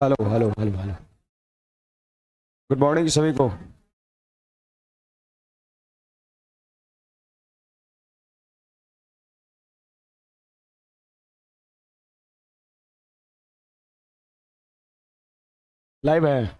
Hello hello hello hello. Good morning सभी को। Live है।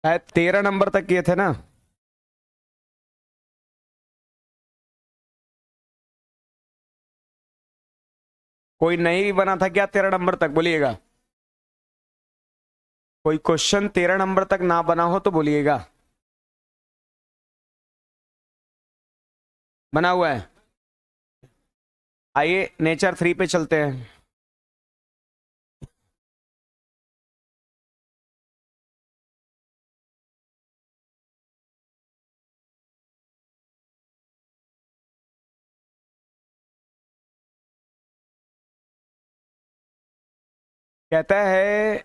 शायद 13 नंबर तक किए थे ना। कोई नहीं बना था क्या 13 नंबर तक? बोलिएगा। कोई क्वेश्चन 13 नंबर तक ना बना हो तो बोलिएगा। बना हुआ है। आइए नेचर 3 पे चलते हैं। कहता है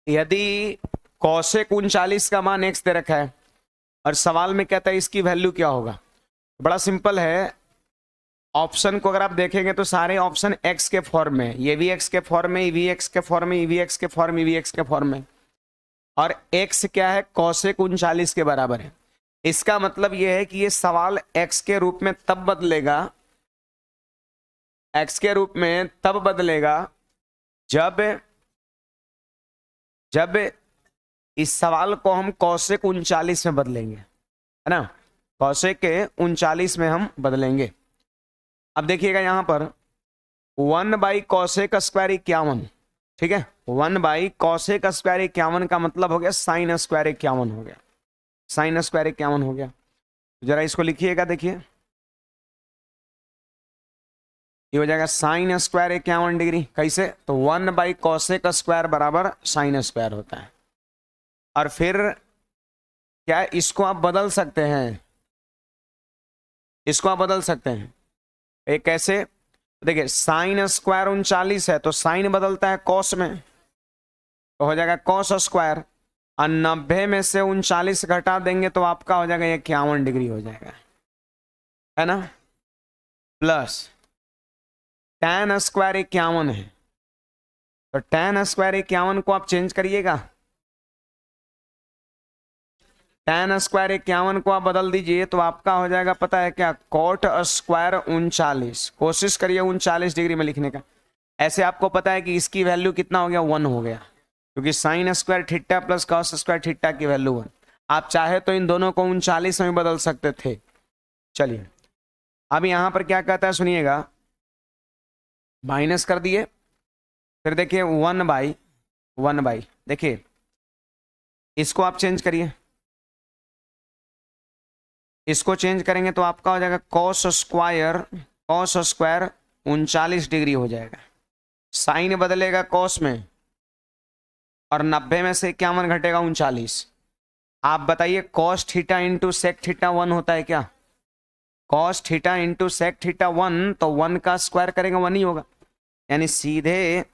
यदि कौशिक 39 का मान एक्स दे रखा है और सवाल में कहता है इसकी वैल्यू क्या होगा। बड़ा सिंपल है। ऑप्शन को अगर आप देखेंगे तो सारे ऑप्शन एक्स के फॉर्म में, ये भी एक्स के फॉर्म में, ये भी एक्स के फॉर्म में, ये भी एक्स के फॉर्म में, ये भी एक्स के फॉर्म में। और एक्स क्या है? कौशिक 39 के बराबर है। इसका मतलब यह है कि ये सवाल एक्स के रूप में तब बदलेगा, एक्स के रूप में तब बदलेगा जब जब इस सवाल को हम कौशिक 39 में बदलेंगे, है ना। कौशिक के 39 में हम बदलेंगे। अब देखिएगा यहां पर 1/cos² 51। ठीक है, 1/cos² 51 का मतलब हो गया sin² 51 हो गया। sin² 51 हो गया। जरा इसको लिखिएगा, देखिए ये हो जाएगा sin² 51 डिग्री। कैसे? तो 1/cos² बराबर sin² होता है। और फिर क्या इसको आप बदल सकते हैं? इसको आप बदल सकते हैं। एक कैसे? देखिए sin² 39 है तो साइन बदलता है कॉस में, तो हो जाएगा cos²। और 90 में से 39 घटा देंगे तो आपका हो जाएगा 51 डिग्री हो जाएगा, है ना। प्लस tan² 51 है तो tan² 51 को आप चेंज करिएगा। tan² 51 को आप बदल दीजिए तो आपका हो जाएगा, पता है क्या, cot² 39। कोशिश करिए 39 डिग्री में लिखने का। ऐसे आपको पता है कि इसकी वैल्यू कितना हो गया? 1 हो गया, क्योंकि sin² theta plus cos² theta की वैल्यू 1। आप चाहे तो इन दोनों को 39 में बदल सकते थे। चलिए अब यहां पर क्या कहता है सुनिएगा। माइनस कर दिए, फिर देखिए 1/1 देखिए इसको आप चेंज करिए। इसको चेंज करेंगे तो आपका हो जाएगा cos² 39 डिग्री हो जाएगा। साइन बदलेगा कॉस में और 90 में से 51 घटेगा 39। आप बताइए cos theta into sec theta 1 होता है क्या? cos theta into sec theta 1, तो 1 का स्क्वायर करेंगे 1 ही होगा, यानी सीधे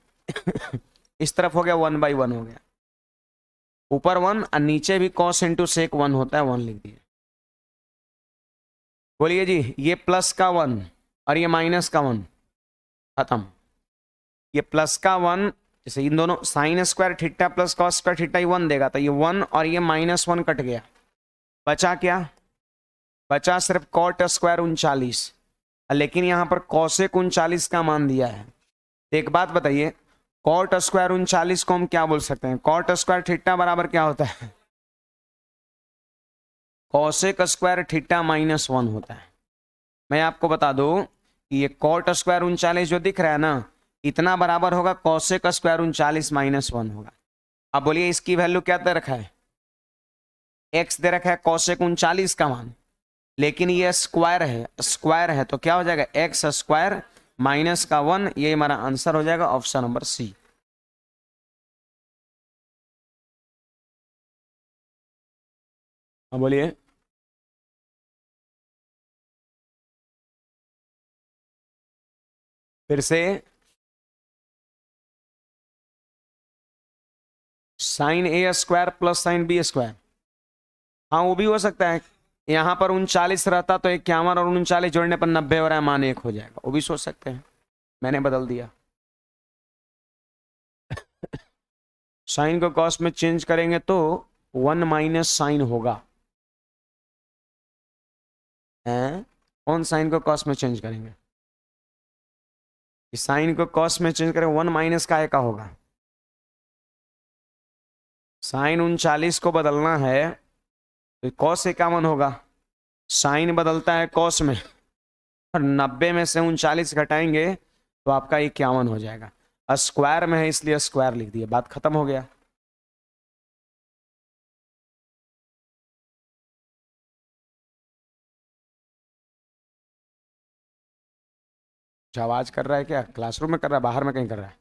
इस तरफ हो गया 1/1 हो गया। ऊपर 1 और नीचे भी cos इंटू सेक 1 होता है, 1 लिख दिए। बोलिए जी, ये प्लस का 1 और ये माइनस का 1 खत्म। ये प्लस का 1, जैसे इन दोनों sin² theta plus cos² theta 1 देगा, तो ये 1 और ये -1 कट गया। बचा क्या? बचा सिर्फ cot² 39। लेकिन यहां पर cosec 39 का मान दिया है। तो एक बात बताइए, cot² 39 को हम क्या बोल सकते हैं? cot² थीटा बराबर क्या होता है? कॉसेक स्क्वायर थीटा माइनस 1 होता है। मैं आपको बता दूं कि ये कॉट स्क्वायर 39 जो दिख रहा है ना, इतना बराबर होगा कॉसेक स्क्वायर 39 माइनस 1 होगा। अब बोलिए इसकी वैल्यू क्या दे रखा है, एक्स दे रखा है कॉसेक 39 का मान, लेकिन ये स्क्वायर है तो क्या हो जाएगा एक्स स्क्वायर माइनस का 1। ये हमारा आंसर हो जाएगा ऑप्शन नंबर सी। अब बोलिए फिर से, sine A square plus sine B square, हाँ वो भी हो सकता है। यहां पर 39 रहता तो 51 और 39 जोड़ने पर 90 हो रहा है, मान 1 हो जाएगा, वो भी सोच सकते हैं, मैंने बदल दिया। साइन को कॉस में चेंज करेंगे तो 1 माइनस साइन होगा। कौन साइन को कॉस में चेंज करेंगे, साइन को कॉस में चेंज करें 1 माइनस का का होगा। साइन 39 को बदलना है तो कॉस 51 होगा, साइन बदलता है कॉस में, और 90 में से 39 घटाएंगे तो आपका 51 हो जाएगा। स्क्वायर में है इसलिए स्क्वायर लिख दिया, बात खत्म हो गया। आवाज कर रहा है क्या, क्लासरूम में कर रहा है, बाहर में कहीं कर रहा है,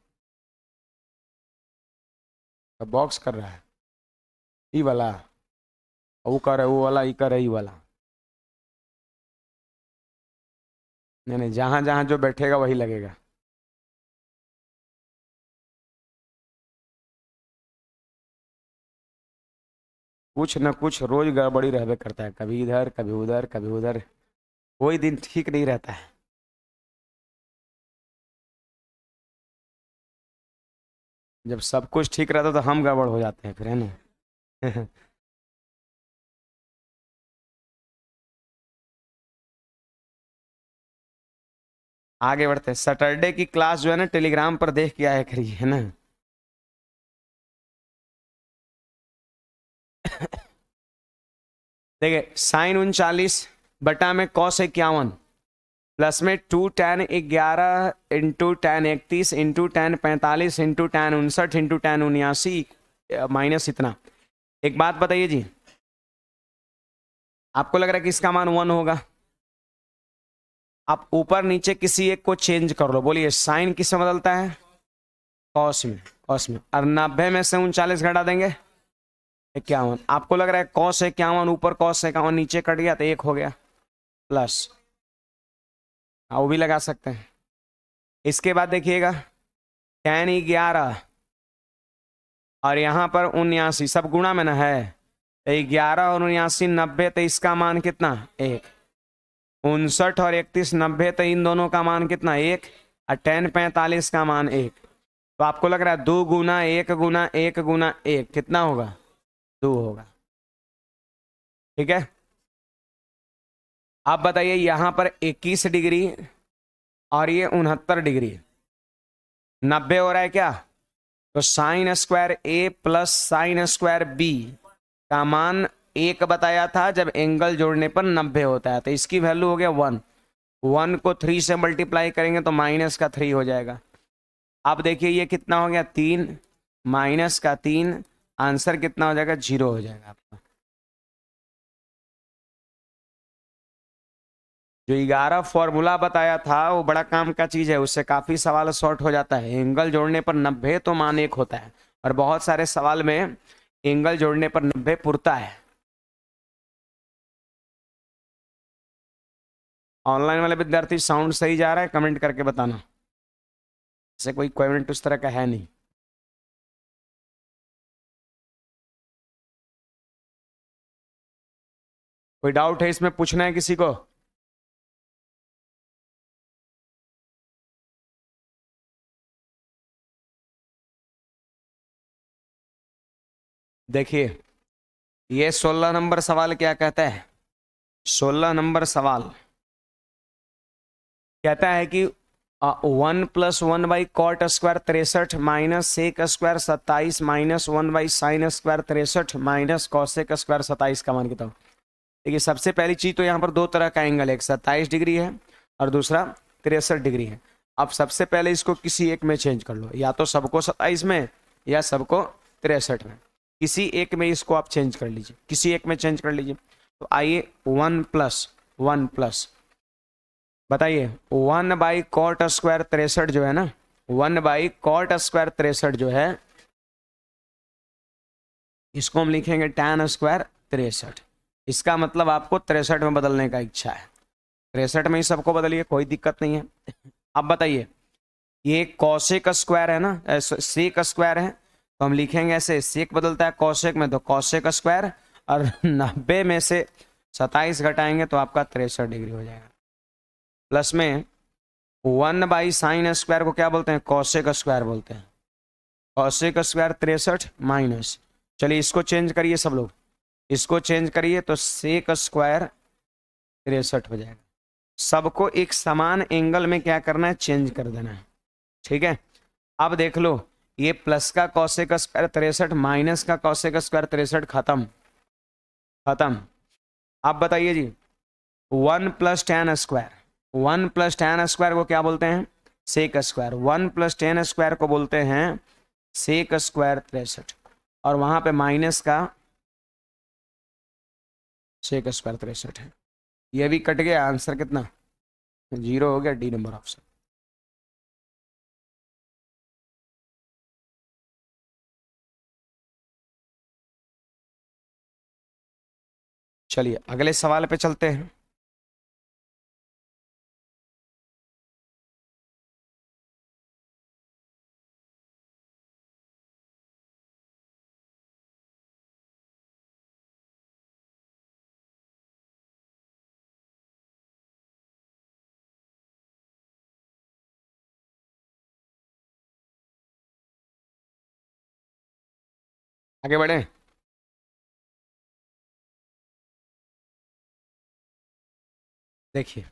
बॉक्स कर रहा है, ई वाला वो कर रहा है, वो वाला ई कर रहा है, ई वाला नहीं नहीं, जहां जहां जो बैठेगा वही लगेगा। कुछ न कुछ रोज गड़बड़ी रहबे करता है, कभी इधर कभी उधर कभी उधर, कोई दिन ठीक नहीं रहता है। जब सब कुछ ठीक रहता है तो हम गड़बड़ हो जाते हैं फिर, है ना। आगे बढ़ते हैं। सैटरडे की क्लास जो है ना टेलीग्राम पर देख के आया करिए, है ना। देखिए साइन 39 बटा में कॉस 51 प्लस में 2 tan 11 into tan 31 into tan 45 into tan 59 into tan 79 minus इतना। एक बात बताइए जी, आपको लग रहा है कि इसका मान 1 होगा, आप ऊपर नीचे किसी एक को चेंज कर लो। बोलिए साइन किस में बदलता है, कॉस में, कॉस में, और 90 में से 39 घटा देंगे 51। आपको लग रहा है कॉस 51 ऊपर कॉस 51 नीचे कट गया तो 1 हो गया प्लस, हाँ वो भी लगा सकते हैं। इसके बाद देखिएगा tan 11 और यहाँ पर 79 सब गुणा में ना है, 11 और 79 90, तो इसका मान कितना 1, 59 और 31 90, तो इन दोनों का मान कितना 1, और tan 45 का मान 1। तो आपको लग रहा है 2 गुना 1 गुना 1 गुना 1 कितना होगा 2 होगा, ठीक है। आप बताइए यहाँ पर 21 डिग्री और ये 69 डिग्री, 90 हो रहा है क्या, तो साइन स्क्वायर ए प्लस साइन स्क्वायर बी का मान 1 बताया था जब एंगल जोड़ने पर 90 होता है, तो इसकी वैल्यू हो गया 1। 1 को 3 से मल्टीप्लाई करेंगे तो माइनस का 3 हो जाएगा। अब देखिए ये कितना हो गया 3 माइनस का 3, आंसर कितना हो जाएगा 0 हो जाएगा आपका। जो 11 फॉर्मूला बताया था वो बड़ा काम का चीज है, उससे काफी सवाल शॉर्ट हो जाता है। एंगल जोड़ने पर 90 तो मान 1 होता है, और बहुत सारे सवाल में एंगल जोड़ने पर 90 पुरता है। ऑनलाइन वाले विद्यार्थी साउंड सही जा रहा है, कमेंट करके बताना, ऐसे कोई कमेंट उस तरह का है नहीं। कोई डाउट है इसमें, पूछना है किसी को। देखिए ये 16 नंबर सवाल क्या कहता है, 16 नंबर सवाल कहता है कि 1 + 1 by cot square 63 minus sec square 27 minus 1 by sine square 63 minus cosec square 27 का मान कितना। देखिए सबसे पहली चीज तो यहाँ पर दो तरह का एंगल है, एक 27 डिग्री है और दूसरा 63 डिग्री है। अब सबसे पहले इसको किसी एक में चेंज कर लो, या तो सबको 27 में या सबको 63 में, किसी एक में इसको आप चेंज कर लीजिए, किसी एक में चेंज कर लीजिए। तो आइए 1 प्लस बताइए 1/cot² 63 जो है ना, 1/cot² 63 जो है, इसको हम लिखेंगे tan² 63। इसका मतलब आपको 63 में बदलने का इच्छा है, 63 में ही सबको बदलिए, कोई दिक्कत नहीं है। अब बताइए ये कॉसेक स्क्वायर है ना, सेक स्क्वायर है, तो हम लिखेंगे ऐसे, सेक बदलता है कॉसेक में तो कॉसेक स्क्वायर, और 90 में से 27 घटाएंगे तो आपका 63 डिग्री हो जाएगा। प्लस में 1/sin² को क्या बोलते हैं, कॉसेक स्क्वायर बोलते हैं, कॉसेक स्क्वायर 63 माइनस, चलिए इसको चेंज करिए सब लोग, इसको चेंज करिए तो सेक स्क्वायर 63 हो जाएगा। सबको एक समान एंगल में क्या करना है, चेंज कर देना है, ठीक है। अब देख लो ये प्लस का कॉसेक स्क्वायर 63 माइनस का कॉसेक स्क्वायर 63, खत्म खत्म। अब बताइए जी 1 + tan², 1 + tan² को क्या बोलते हैं, सेक स्क्वायर, 1 + tan² को बोलते हैं सेक स्क्वायर 63, और वहां पे माइनस का सेक स्क्वायर 63 है। ये भी कट गया, आंसर कितना 0 हो गया, डी नंबर ऑप्शन। चलिए अगले सवाल पे चलते हैं। आगे बढ़े। देखिए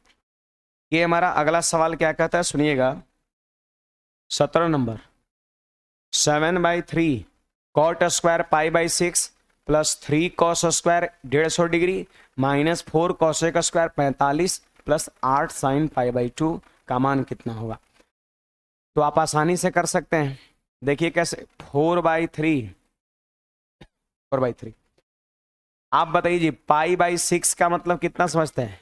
ये हमारा अगला सवाल क्या कहता है, सुनिएगा 17 number, 7/3 cot² π/6 + 3 cos² 150 degree minus 4 cosec² 45 + 8 sin π/2 का मान कितना होगा। तो आप आसानी से कर सकते हैं, देखिए कैसे, 4/3 आप बताइए जी, π/6 का मतलब कितना समझते हैं,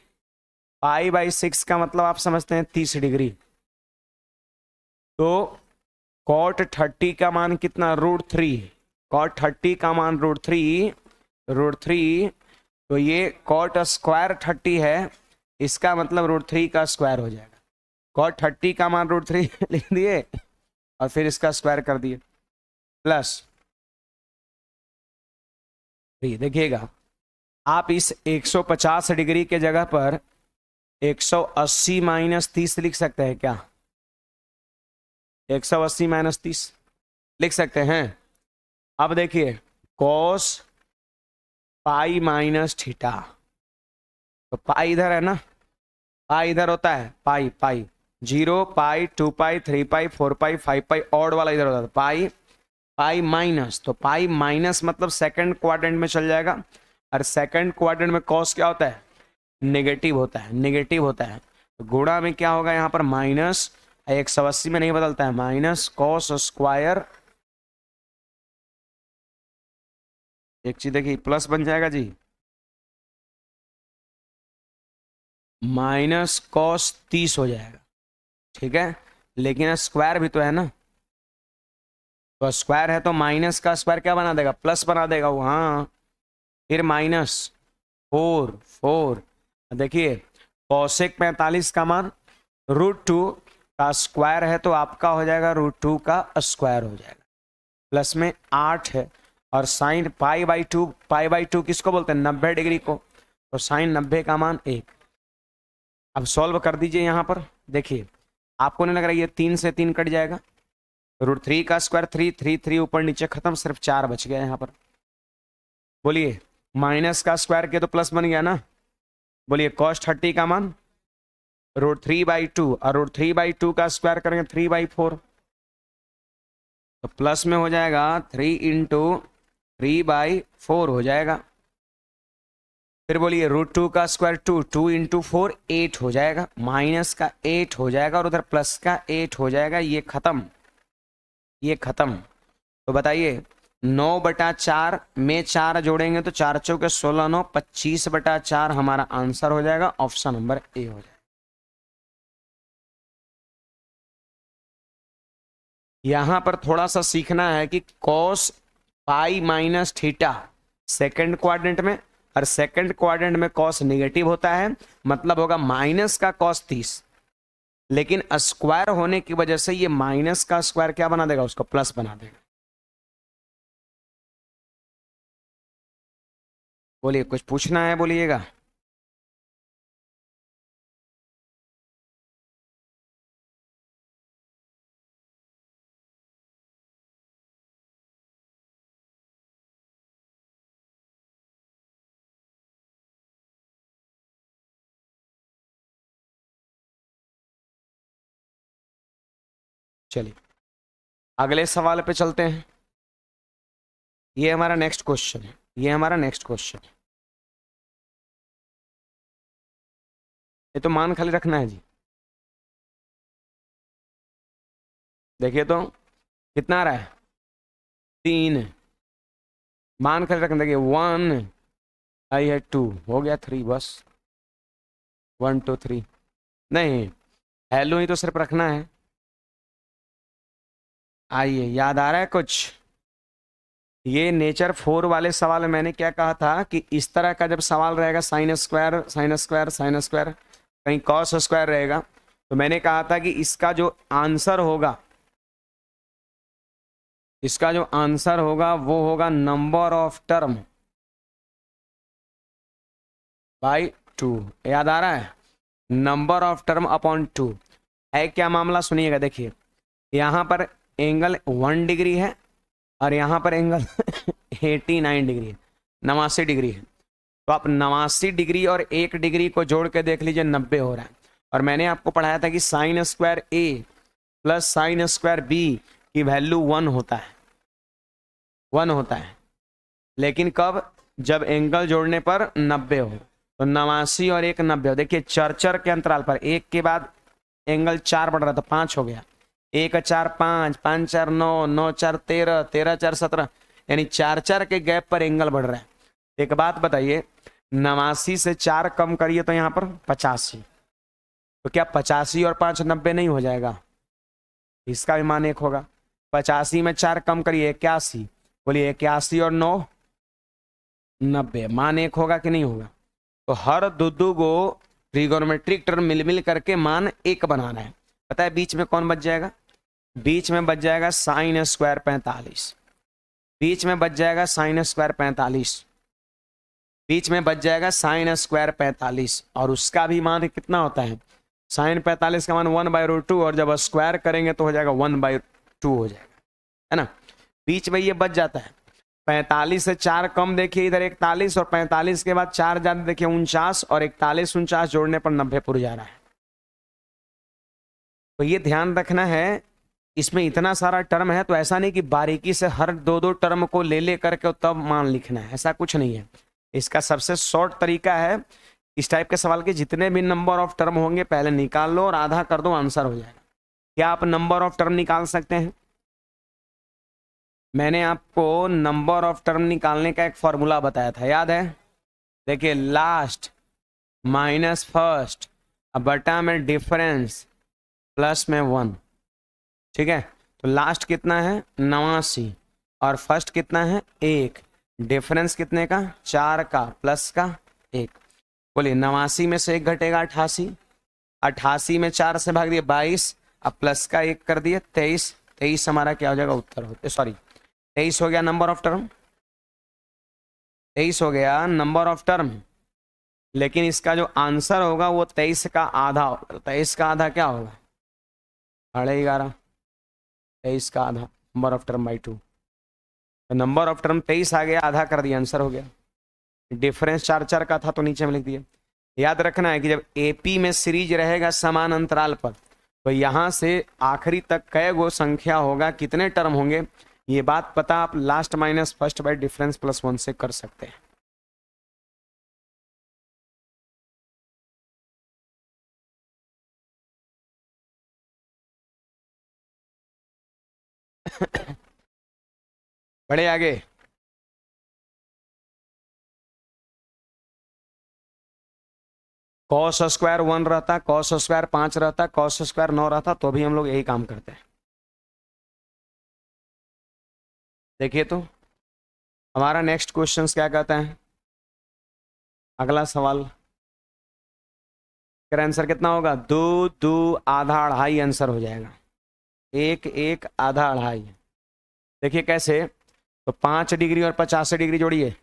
π/6 का मतलब आप समझते हैं 30 डिग्री, तो cot 30 का मान कितना, √3, cot 30 का मान √3, तो ये cot² 30 है, इसका मतलब √3 का स्क्वायर हो जाएगा। cot 30 का मान √3 लिख दिए और फिर इसका स्क्वायर कर दिए, प्लस देखिएगा आप इस 150 डिग्री के जगह पर 180 - 30 लिख सकते हैं क्या, 180 - 30 लिख सकते हैं। अब देखिए cos π - तो पाई इधर है ना, पाई इधर होता है, पाई 0 π 2 π 3 π 4 π 5 π, ऑड वाला इधर होता है, पाई माइनस, तो पाई माइनस मतलब सेकंड क्वाड्रेंट में चल जाएगा, और सेकंड क्वाड्रेंट में कॉस क्या होता है, नेगेटिव होता है, नेगेटिव होता है, तो गुणा में क्या होगा यहाँ पर माइनस, 180 में नहीं बदलता है, माइनस cos स्क्वायर, एक चीज देखिए प्लस बन जाएगा जी, माइनस cos 30 हो जाएगा, ठीक है, लेकिन स्क्वायर भी तो है ना, तो स्क्वायर है तो माइनस का स्क्वायर क्या बना देगा, प्लस बना देगा वो, हाँ, फिर -4 देखिए कॉसेक 45 का मान √2 का स्क्वायर है, तो आपका हो जाएगा √2 का स्क्वायर हो जाएगा, प्लस में 8 है, और साइन π/2 किसको बोलते हैं, 90 डिग्री को, तो साइन 90 का मान 1। अब सॉल्व कर दीजिए यहाँ पर, देखिए आपको नहीं लग रहा ये 3 से 3 कट जाएगा, √3 का स्क्वायर 3 ऊपर नीचे खत्म, सिर्फ 4 बच गया यहाँ पर। बोलिए माइनस का स्क्वायर के तो प्लस बन गया ना, बोलिए cos 30 का मान √3/2, और √3/2 का स्क्वायर करेंगे 3/4, तो प्लस में हो जाएगा 3 × 3/4 हो जाएगा, फिर बोलिए √2 का स्क्वायर 2, 2 इंटू 4 8 हो जाएगा, माइनस का 8 हो जाएगा और उधर प्लस का 8 हो जाएगा। ये खत्म, ये खत्म। तो बताइए 9/4 में 4 जोड़ेंगे तो 4 चौके 16, 9 25/4 हमारा आंसर हो जाएगा। ऑप्शन नंबर ए हो जाएगा। यहां पर थोड़ा सा सीखना है कि cos pi minus theta second quadrant में, और सेकेंड क्वाड्रेंट में cos नेगेटिव होता है, मतलब होगा माइनस का cos 30, लेकिन स्क्वायर होने की वजह से ये माइनस का स्क्वायर क्या बना देगा, उसको प्लस बना देगा। बोलिए कुछ पूछना है, बोलिएगा। चलिए अगले सवाल पे चलते हैं। ये हमारा नेक्स्ट क्वेश्चन है, ये हमारा नेक्स्ट क्वेश्चन है। ये तो मान खाली रखना है जी। देखिए तो कितना आ रहा है, 3। मान खाली रखना, देखिए 1 आई है 2 हो गया 3, बस 1 2 3 नहीं, हेलो ही तो सिर्फ रखना है। आइए याद आ रहा है कुछ। ये नेचर 4 वाले सवाल में मैंने क्या कहा था कि इस तरह का जब सवाल रहेगा, sine square sine square sine square, कहीं कॉस स्क्वायर रहेगा, तो मैंने कहा था कि इसका जो आंसर होगा, इसका जो आंसर होगा वो होगा नंबर ऑफ टर्म बाई 2। याद आ रहा है, नंबर ऑफ टर्म अपॉन 2 है। क्या मामला सुनिएगा, देखिए यहाँ पर एंगल 1 डिग्री है और यहाँ पर एंगल 89 डिग्री है, 89 डिग्री है। तो आप 89 डिग्री और 1 डिग्री को जोड़ के देख लीजिए, 90 हो रहा है। और मैंने आपको पढ़ाया था कि साइन स्क्वायर ए प्लस साइन स्क्वायर बी की वैल्यू 1 होता है, 1 होता है। लेकिन कब, जब एंगल जोड़ने पर 90 हो। तो 89 और 1 90 हो। देखिए चर के अंतराल पर, एक के बाद एंगल 4 बढ़ रहा था, 5 हो गया, 1 4 5 5 4 9 9 4 13 13 4 17, यानी 4 के गैप पर एंगल बढ़ रहा है। एक बात बताइए, 89 से 4 कम करिए तो यहाँ पर 85, तो क्या 85 और 5 90 नहीं हो जाएगा? इसका भी मान 1 होगा। 85 में 4 कम करिए 81, बोलिए 81 और 9 90, मान 1 होगा कि नहीं होगा? तो हर दो गो ट्रिगोनोमेट्रिक टर्म मिल करके मान 1 बना रहा है। पता है बीच में कौन बच जाएगा? बीच में बच जाएगा साइन स्क्वायर 45, बीच में बच जाएगा साइन स्क्वायर 45, बीच में बच जाएगा साइन स्क्वायर 45। और उसका भी मान कितना होता है? साइन 45 का मान 1/√2, और जब स्क्वायर करेंगे तो हो जाएगा 1/2 हो जाएगा, है ना। बीच में ये बच जाता है। 45 से 4 कम, देखिए इधर 41, और 45 के बाद 4 ज्यादा, देखिए 49, और 41 49 जोड़ने पर 90 पुर जा रहा है। तो ये ध्यान रखना है, इसमें इतना सारा टर्म है, तो ऐसा नहीं कि बारीकी से हर दो टर्म को ले करके तब मान लिखना है, ऐसा कुछ नहीं है। इसका सबसे शॉर्ट तरीका है, इस टाइप के सवाल के जितने भी नंबर ऑफ टर्म होंगे पहले निकाल लो और आधा कर दो, आंसर हो जाएगा। क्या आप नंबर ऑफ टर्म निकाल सकते हैं? मैंने आपको नंबर ऑफ टर्म निकालने का एक फॉर्मूला बताया था, याद है? देखिए लास्ट माइनस फर्स्ट, बटा में डिफरेंस प्लस में 1, ठीक है। तो लास्ट कितना है? 89, और फर्स्ट कितना है? 1, डिफरेंस कितने का? 4 का प्लस का 1। बोलिए 89 में से 1 घटेगा 88, 88 में 4 से भाग दिए 22, अब प्लस का 1 कर दिए 23, 23 हमारा क्या हो जाएगा? उत्तर हो, सॉरी 23 हो गया नंबर ऑफ टर्म, 23 हो गया नंबर ऑफ टर्म। लेकिन इसका जो आंसर होगा वो 23 का आधा होगा। 23 का आधा क्या होगा? 11.5। 23 का आधा number of term by 2, number of term 23 आ गया, आधा कर दिया, आंसर हो गया। डिफरेंस 4 का था तो नीचे में लिख दिया। याद रखना है कि जब एपी में सीरीज रहेगा समान अंतराल पर, तो यहां से आखिरी तक कै गो संख्या होगा, कितने टर्म होंगे, ये बात पता आप last minus first by difference plus 1 से कर सकते हैं। बड़े आगे। कॉस स्क्वायर 1 रहता, कॉस स्क्वायर 5 रहता, कॉस स्क्वायर 9 रहता, तो भी हम लोग यही काम करते हैं। देखिए तो हमारा नेक्स्ट क्वेश्चन क्या कहता है, अगला सवाल का आंसर कितना होगा, दो दो आधा अढ़ाई आंसर हो जाएगा, एक एक आधा अढ़ाई। देखिए कैसे, तो 5 डिग्री और 50 डिग्री जोड़िए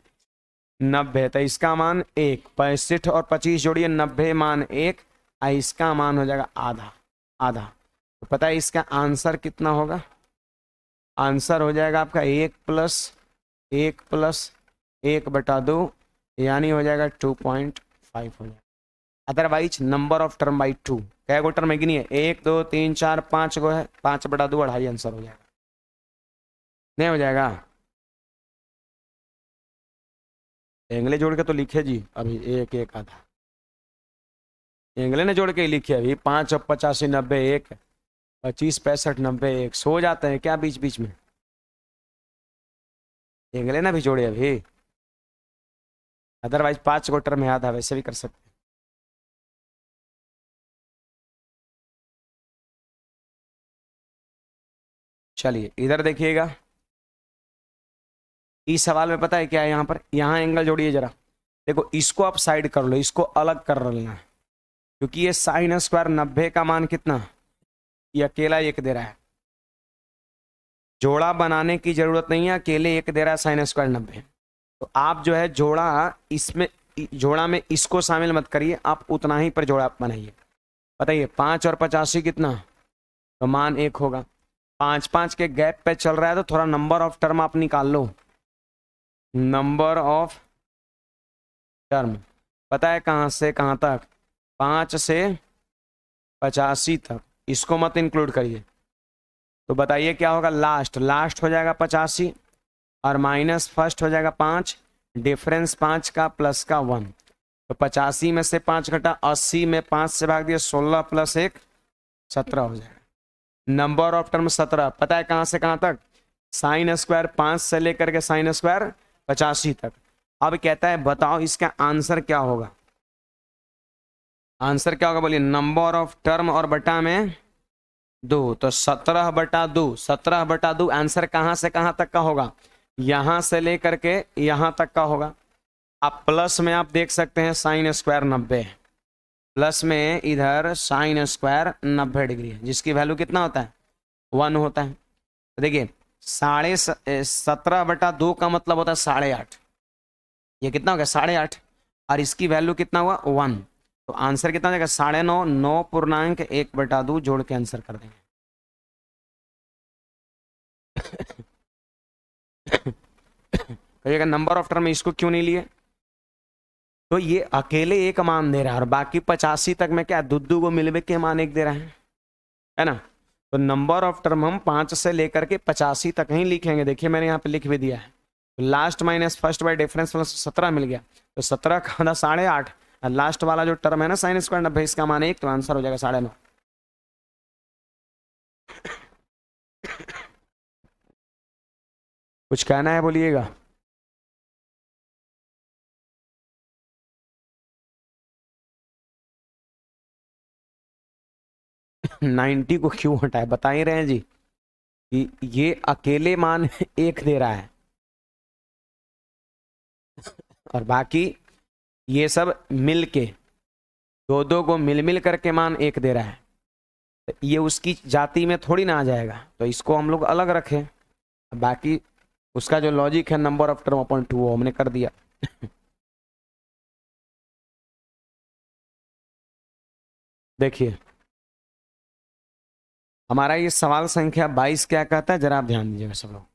90, तो इसका मान 1, 65 और 25 जोड़िए 90 मान 1, इसका मान हो जाएगा आधा आधा। तो पता है इसका आंसर कितना होगा, आंसर हो जाएगा आपका 1+1+1/2, यानी हो जाएगा 2.5 हो जाएगा। Otherwise number of term by 2, क्या गो टर्म है कि नहीं है, 1 2 3 4 5 गो है, 5/2 अढ़ाई आंसर हो जाएगा, नहीं हो जाएगा। एंगले जोड़ के तो लिखे जी अभी, एक एक आधा एंगले ने जोड़ के ही लिखे अभी, 5 और 85 90 1, 25 65 90 1, सो जाते हैं क्या बीच बीच में, एंगले ना भी जोड़े अभी। अदरवाइज 5 गो टर्म याद है, वैसे भी कर सकते हैं। चलिए इधर देखिएगा, इस सवाल में पता है क्या है, यहाँ पर यहाँ एंगल जोड़िए जरा, देखो इसको आप साइड कर लो, इसको अलग कर लेना है, क्योंकि ये साइन स्क्वायर 90 का मान कितना, ये अकेला एक दे रहा है, जोड़ा बनाने की जरूरत नहीं है, अकेले एक दे रहा है साइन स्क्वायर 90। तो आप जो है जोड़ा, इसमें जोड़ा में इसको शामिल मत करिए, आप उतना ही पर जोड़ा बनाइए। बताइए 5 और 85 कितना, तो मान 1 होगा, 5 5 के गैप पे चल रहा है, तो थोड़ा नंबर ऑफ टर्म आप निकाल लो, नंबर ऑफ टर्म पता है कहाँ से कहाँ तक, 5 से 85 तक, इसको मत इंक्लूड करिए। तो बताइए क्या होगा, लास्ट लास्ट हो जाएगा 85 और माइनस फर्स्ट हो जाएगा 5, डिफरेंस 5 का प्लस का 1, तो 85 में से 5 घटा, 80 में 5 से भाग दिया, 16 + 1 17 हो जाएगा। नंबर ऑफ टर्म 17, पता है कहाँ से कहाँ तक, साइन स्क्वायर 5 से लेकर के साइन स्क्वायर 85 तक। अब कहता है बताओ इसका आंसर क्या होगा, आंसर क्या होगा बोलिए, नंबर ऑफ टर्म और बटा में 2, तो 17/2, 17/2 आंसर कहाँ से कहाँ तक का होगा, यहां से लेकर के यहां तक का होगा। आप प्लस में आप देख सकते हैं साइन स्क्वायर 90, प्लस में इधर साइन स्क्वायर 90 डिग्री है, जिसकी वैल्यू कितना होता है 1 होता है। तो देखिए 17/2 का मतलब होता है 8.5, ये कितना हो गया 8.5, और इसकी वैल्यू कितना हुआ 1, तो आंसर कितना हो जाएगा 9.5, 9.1/2 जोड़ के आंसर कर देंगे। कहिएगा नंबर ऑफ टर्म इसको क्यों नहीं लिए, तो ये अकेले एक मान दे रहा है, और बाकी 85 तक में क्या दुद्दू को मिलवे के मान एक दे रहा है ना। तो नंबर ऑफ टर्म हम 5 से लेकर के 85 तक ही लिखेंगे, देखिए मैंने यहाँ पे लिख भी दिया है, तो last minus first by difference plus 17 मिल गया, तो 17 का 8.5, और लास्ट वाला जो टर्म है ना साइन स्क्वायर 90, इसका मान 1, तो आंसर हो जाएगा 9.5। कुछ कहना है बोलिएगा। 90 को क्यों हटाए, बता ही रहे हैं जी कि ये अकेले मान एक दे रहा है, और बाकी ये सब मिल के दो दो को मिल मिल करके मान एक दे रहा है, तो ये उसकी जाति में थोड़ी ना आ जाएगा, तो इसको हम लोग अलग रखें। बाकी उसका जो लॉजिक है नंबर ऑफ टर्म अपॉन 2 वो हमने कर दिया। देखिए हमारा ये सवाल संख्या 22 क्या कहता है, जरा आप ध्यान दीजिएगा सब लोग,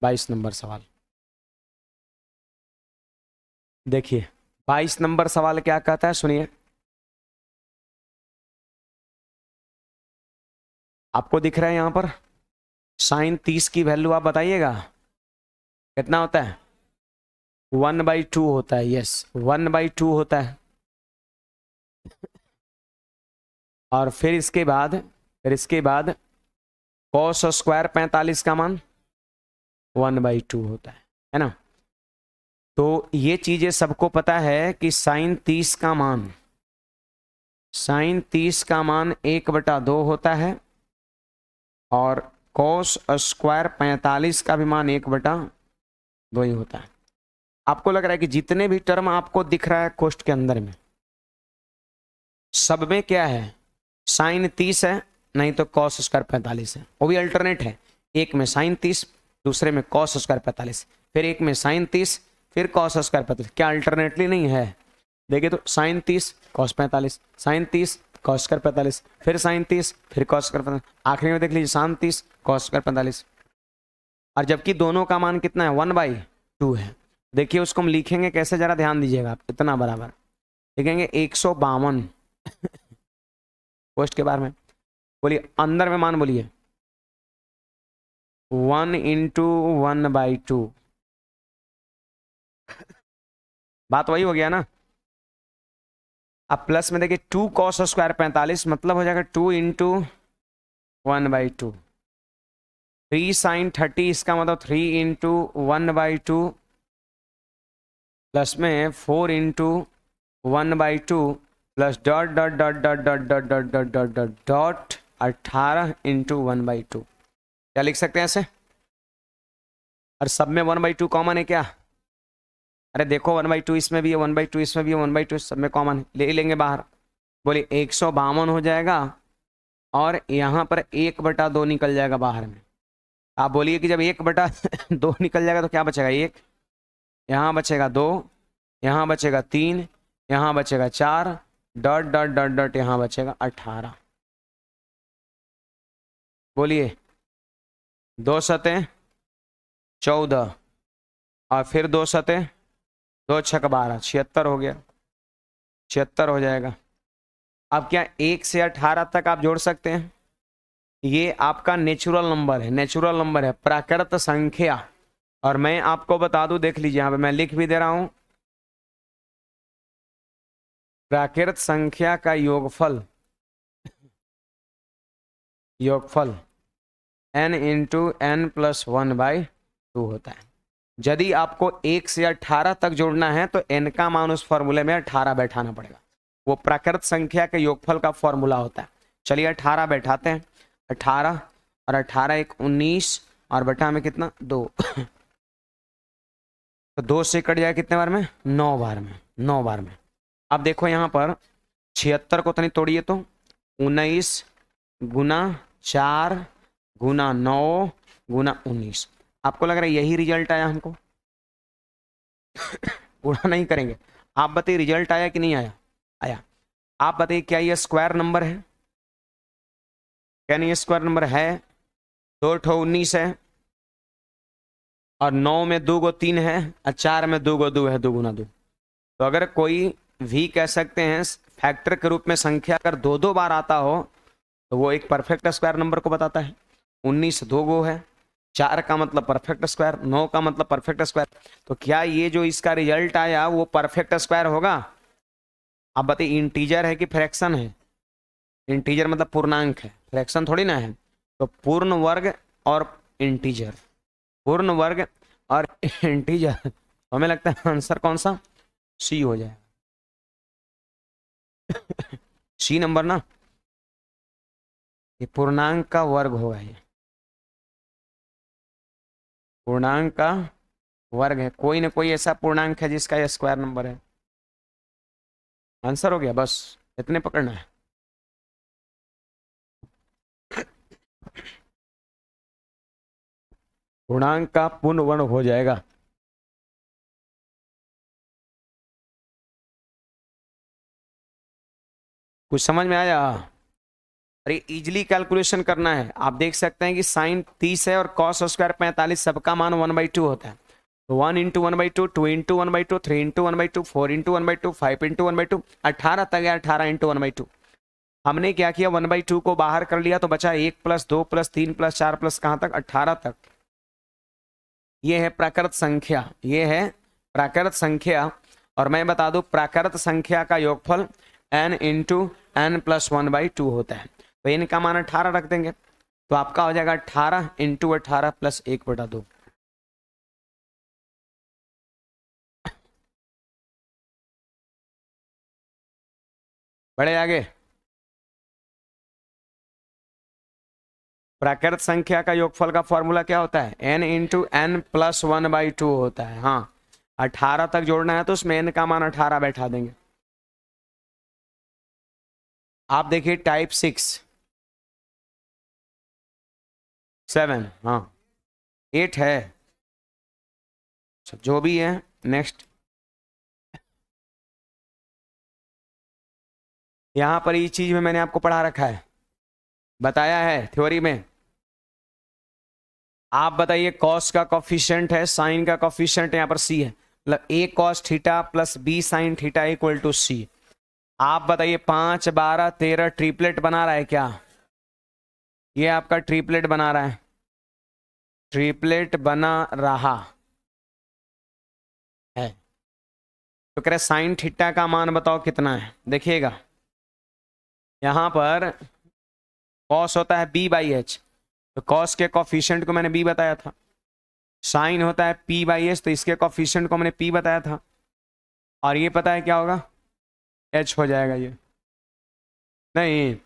22 नंबर सवाल। देखिए 22 नंबर सवाल क्या कहता है, सुनिए, आपको दिख रहा है यहां पर साइन 30 की वैल्यू आप बताइएगा कितना होता है, 1/2 होता है, यस 1/2 होता है। और फिर इसके बाद कॉस स्क्वायर 45 का मान 1/2 होता है ना। तो ये चीजें सबको पता है कि साइन 30 का मान 1/2 होता है और कॉस स्क्वायर 45 का भी मान 1/2 ही होता है। आपको लग रहा है कि जितने भी टर्म आपको दिख रहा है क्वेश्चन के अंदर में, सब में क्या है, साइन 30 है, नहीं तो कॉस स्क्वायर 45 है। वो भी अल्टरनेट है, एक में साइन 30, दूसरे में कॉस स्क्वायर 45, फिर एक में साइन 30, फिर कॉस स्क्वायर 45। क्या अल्टरनेटली नहीं है? देखिए तो sine 30 cos 45, sine 30 cos square 45, फिर साइन 30, फिर कॉस स्क्वायर 45, आखिरी में देख लीजिए साइन 30 कॉस स्क्वायर 45। और जबकि दोनों का मान कितना है, 1/2 है। देखिए उसको हम लिखेंगे कैसे, जरा ध्यान दीजिएगा आप। इतना बराबर लिखेंगे 152 पोस्ट के बारे में। बोलिए अंदर में मान, बोलिए 1 × 1/2। बात वही हो गया ना। अब प्लस में देखिए 2 कॉस स्क्वायर 45 मतलब हो जाएगा 2 × 1/2। 3 साइन 30 इसका मतलब 3 × 1/2 प्लस में 4 × 1/2 plus dot dot dot dot dot dot dot dot dot dot dot 18 × 1/2। क्या लिख सकते हैं ऐसे? और सब में 1/2 कॉमन है क्या? अरे देखो 1/2 इसमें भी है, 1/2 इसमें भी है, 1/2 सब में कॉमन है, ले लेंगे बाहर। बोलिए 152 हो जाएगा और यहाँ पर 1/2 निकल जाएगा बाहर में। आप बोलिए कि जब 1/2 निकल जाएगा तो क्या बचेगा, 1 यहाँ बचेगा, 2 यहाँ बचेगा, 3 यहाँ बचेगा, 4 डॉट डॉट डॉट डॉट यहाँ बचेगा 18। बोलिए 2 सतें 14 और फिर 2 सतें 2 छक 12, 76 हो गया, 76 हो जाएगा। अब क्या 1 से 18 तक आप जोड़ सकते हैं? ये आपका नेचुरल नंबर है, नेचुरल नंबर है, प्राकृत संख्या। और मैं आपको बता दूं, देख लीजिए यहाँ पे मैं लिख भी दे रहा हूं, प्राकृत संख्या का योगफल n × n + 1/2 होता है। यदि आपको 1 से 18 तक जोड़ना है तो n का मान उस फॉर्मूले में 18 बैठाना पड़ेगा। वो प्राकृत संख्या के योगफल का फॉर्मूला होता है। चलिए 18 बैठाते हैं, 18 और 18 × 1 = 19 और बटा में कितना, 2 तो 2 से कट जाए कितने बार में, 9 बार में, 9 बार में। अब देखो यहाँ पर 76 को तनी तोड़िए तो 19 × 4 × 9 × 19। आपको लग रहा है यही रिजल्ट आया हमको? पूरा नहीं करेंगे, आप बताइए रिजल्ट आया कि नहीं आया? आया। आप बताइए क्या ये स्क्वायर नंबर है? क्या नहीं ये स्क्वायर नंबर है? 2 ठो 19 है और 9 में 2 गो 3 है और 4 में 2 गो 2 है, 2 × 2। तो अगर कोई भी कह सकते हैं फैक्टर के रूप में संख्या अगर 2 बार आता हो तो वो एक परफेक्ट स्क्वायर नंबर को बताता है। 19 2 गो है, 4 का मतलब परफेक्ट स्क्वायर, 9 का मतलब परफेक्ट स्क्वायर। तो क्या ये जो इसका रिजल्ट आया वो परफेक्ट स्क्वायर होगा? आप बताइए इंटीजर है कि फ्रैक्शन है? इंटीजर मतलब पूर्णांक है, फ्रैक्शन थोड़ी ना है। तो पूर्ण वर्ग और इंटीजर, पूर्ण वर्ग और इंटीजर, हमें लगता है आंसर कौन सा, सी हो जाएगा। सी नंबर ना, ये पूर्णांक का वर्ग होगा, ये पूर्णांक का वर्ग है। कोई ना कोई ऐसा पूर्णांक है जिसका ये स्क्वायर नंबर है। आंसर हो गया, बस इतने पकड़ना है। पूर्णांक का पूर्ण वर्ग हो जाएगा। कुछ समझ में आया? अरे इजीली कैलकुलेशन करना है। आप देख सकते हैं कि साइन 30 है और कॉस स्क्वायर 45, सबका मान 1/2 होता है। तो 1 × 1/2, 2 × 1/2, 3 × 1/2, 4 × 1/2, 5 × 1/2, 18 तक है, 18 × 1/2। हमने क्या किया, 1/2 को बाहर कर लिया तो बचा 1 + 2 + 3 + 4 प्लस कहां तक, 18 तक। ये है प्राकृत संख्या, ये है प्राकृत संख्या। और मैं बता दूं प्राकृत संख्या का योगफल n × n + 1/2 होता है। तो n का मान 18 रख देंगे। तो आपका हो जाएगा 18 इंटू 18 प्लस 1/2। बढ़े आगे। प्राकृत संख्या का योगफल का फॉर्मूला क्या होता है? n इंटू एन प्लस 1/2 होता है। हाँ, 18 तक जोड़ना है तो उसमें n का मान 18 बैठा देंगे। आप देखिए टाइप 6 7, हाँ 8 है। जो भी है, नेक्स्ट। यहां पर ये चीज में मैंने आपको पढ़ा रखा है, बताया है थ्योरी में। आप बताइए, कॉस का कॉफिशिएंट है, साइन का कॉफिशिएंट यहाँ पर सी है, मतलब A cos theta plus B sine theta equal to C. आप बताइए 5 12 13 ट्रिपलेट बना रहा है क्या? ये आपका ट्रिपलेट बना रहा है, ट्रिपलेट बना रहा है। तो कह रहे साइन थीटा का मान बताओ कितना है। देखिएगा यहां पर कॉस होता है बी बाई एच, तो कॉस के कॉफिशिएंट को मैंने बी बताया था। साइन होता है पी बाई एच, तो इसके कॉफिशिएंट को मैंने पी बताया था। और ये पता है क्या होगा? एच हो जाएगा ये। नहीं,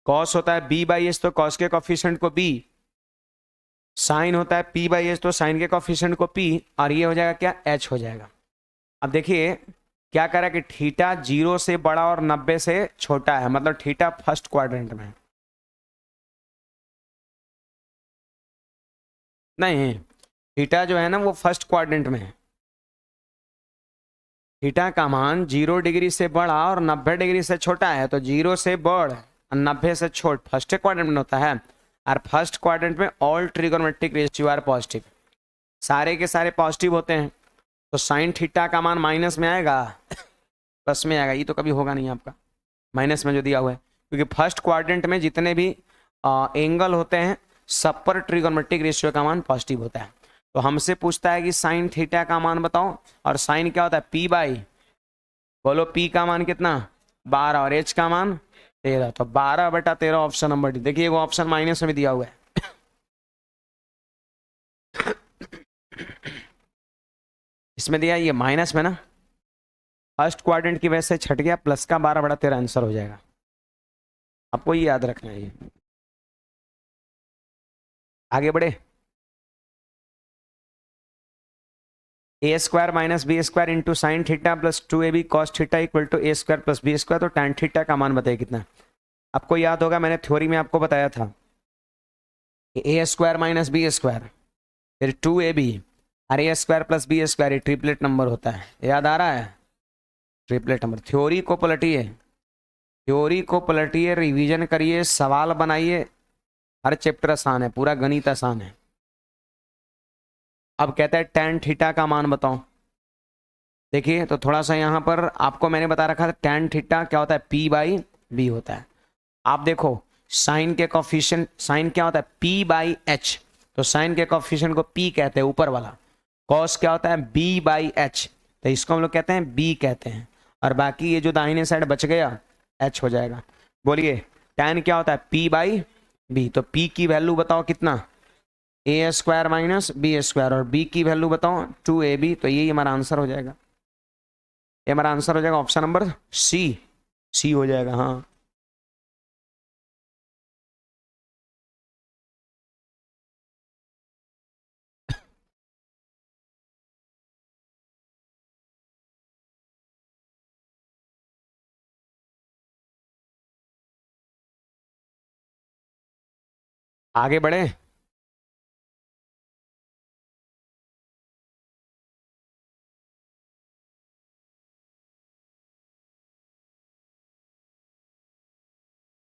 कॉस होता है बी बाई एच, तो कॉस के कॉफिशिएंट को बी। साइन होता है पी बाई एच, तो साइन के कॉफिशिएंट को पी। और ये हो जाएगा क्या? एच हो जाएगा। अब देखिए क्या कह रहा है कि थीटा 0 से बड़ा और 90 से छोटा है, मतलब थीटा फर्स्ट क्वाड्रेंट में है। नहीं, थीटा जो है ना वो फर्स्ट क्वाड्रेंट में है। थीटा का मान 0 डिग्री से बड़ा और 90 डिग्री से छोटा है, तो 0 से बड़ और 90 से छोट फर्स्ट क्वाड्रेंट में होता है। और फर्स्ट क्वाड्रेंट में all trigonometric ratio are positive, सारे के सारे पॉजिटिव होते हैं। तो साइन थीटा का मान माइनस में आएगा प्लस में आएगा? ये तो कभी होगा नहीं आपका माइनस में जो दिया हुआ है, क्योंकि फर्स्ट क्वाड्रेंट में जितने भी एंगल होते हैं सब पर ट्रिगोनोमेट्रिक रेशियो का मान पॉजिटिव होता है। तो हमसे पूछता है कि साइन थीटा का मान बताओ, और साइन क्या होता है? पी बाई, बोलो पी का मान कितना? 12, और एच का मान 13। तो 12/13 ऑप्शन नंबर डी। देखिए वो ऑप्शन माइनस में भी दिया हुआ है। इसमें दिया ये माइनस में ना, फर्स्ट क्वाड्रेंट की वजह से छट गया, प्लस का 12/13 आंसर हो जाएगा। आपको ये याद रखना है। ये आगे बढ़े। A square minus B square into sine theta plus 2ab cos theta equal to A square plus B square. तो tan थीटा का मान बताइए कितना? आपको याद होगा मैंने थ्योरी में आपको बताया था, ए स्क्वायर माइनस बी स्क्वायर फिर 2ab और ए स्क्वायर प्लस बी स्क्वायर, ये ट्रिपलेट नंबर होता है। याद आ रहा है? Triplet number. थ्योरी को पलटिए, थ्योरी को पलटिए, रिवीजन करिए, सवाल बनाइए। हर चैप्टर आसान है, पूरा गणित आसान है। अब कहता है tan थीटा का मान बताओ। देखिए तो थोड़ा सा यहाँ पर आपको मैंने बता रखा था tan थीटा क्या होता है? p बाई बी होता है। आप देखो साइन के कॉफिशिएंट, साइन क्या होता है? p बाई एच, तो साइन के कॉफिशिएंट को p कहते हैं ऊपर वाला। कॉस क्या होता है? b बाई एच, तो इसको हम लोग कहते हैं b कहते हैं। और बाकी ये जो दाहिने साइड बच गया h हो जाएगा। बोलिए tan क्या होता है? p by B. तो p की वैल्यू बताओ कितना? A square minus B square, और b की वैल्यू बताओ 2ab। तो यही हमारा आंसर हो जाएगा। ये हमारा आंसर हो जाएगा ऑप्शन नंबर सी। सी हो जाएगा, हाँ। आगे बढ़े।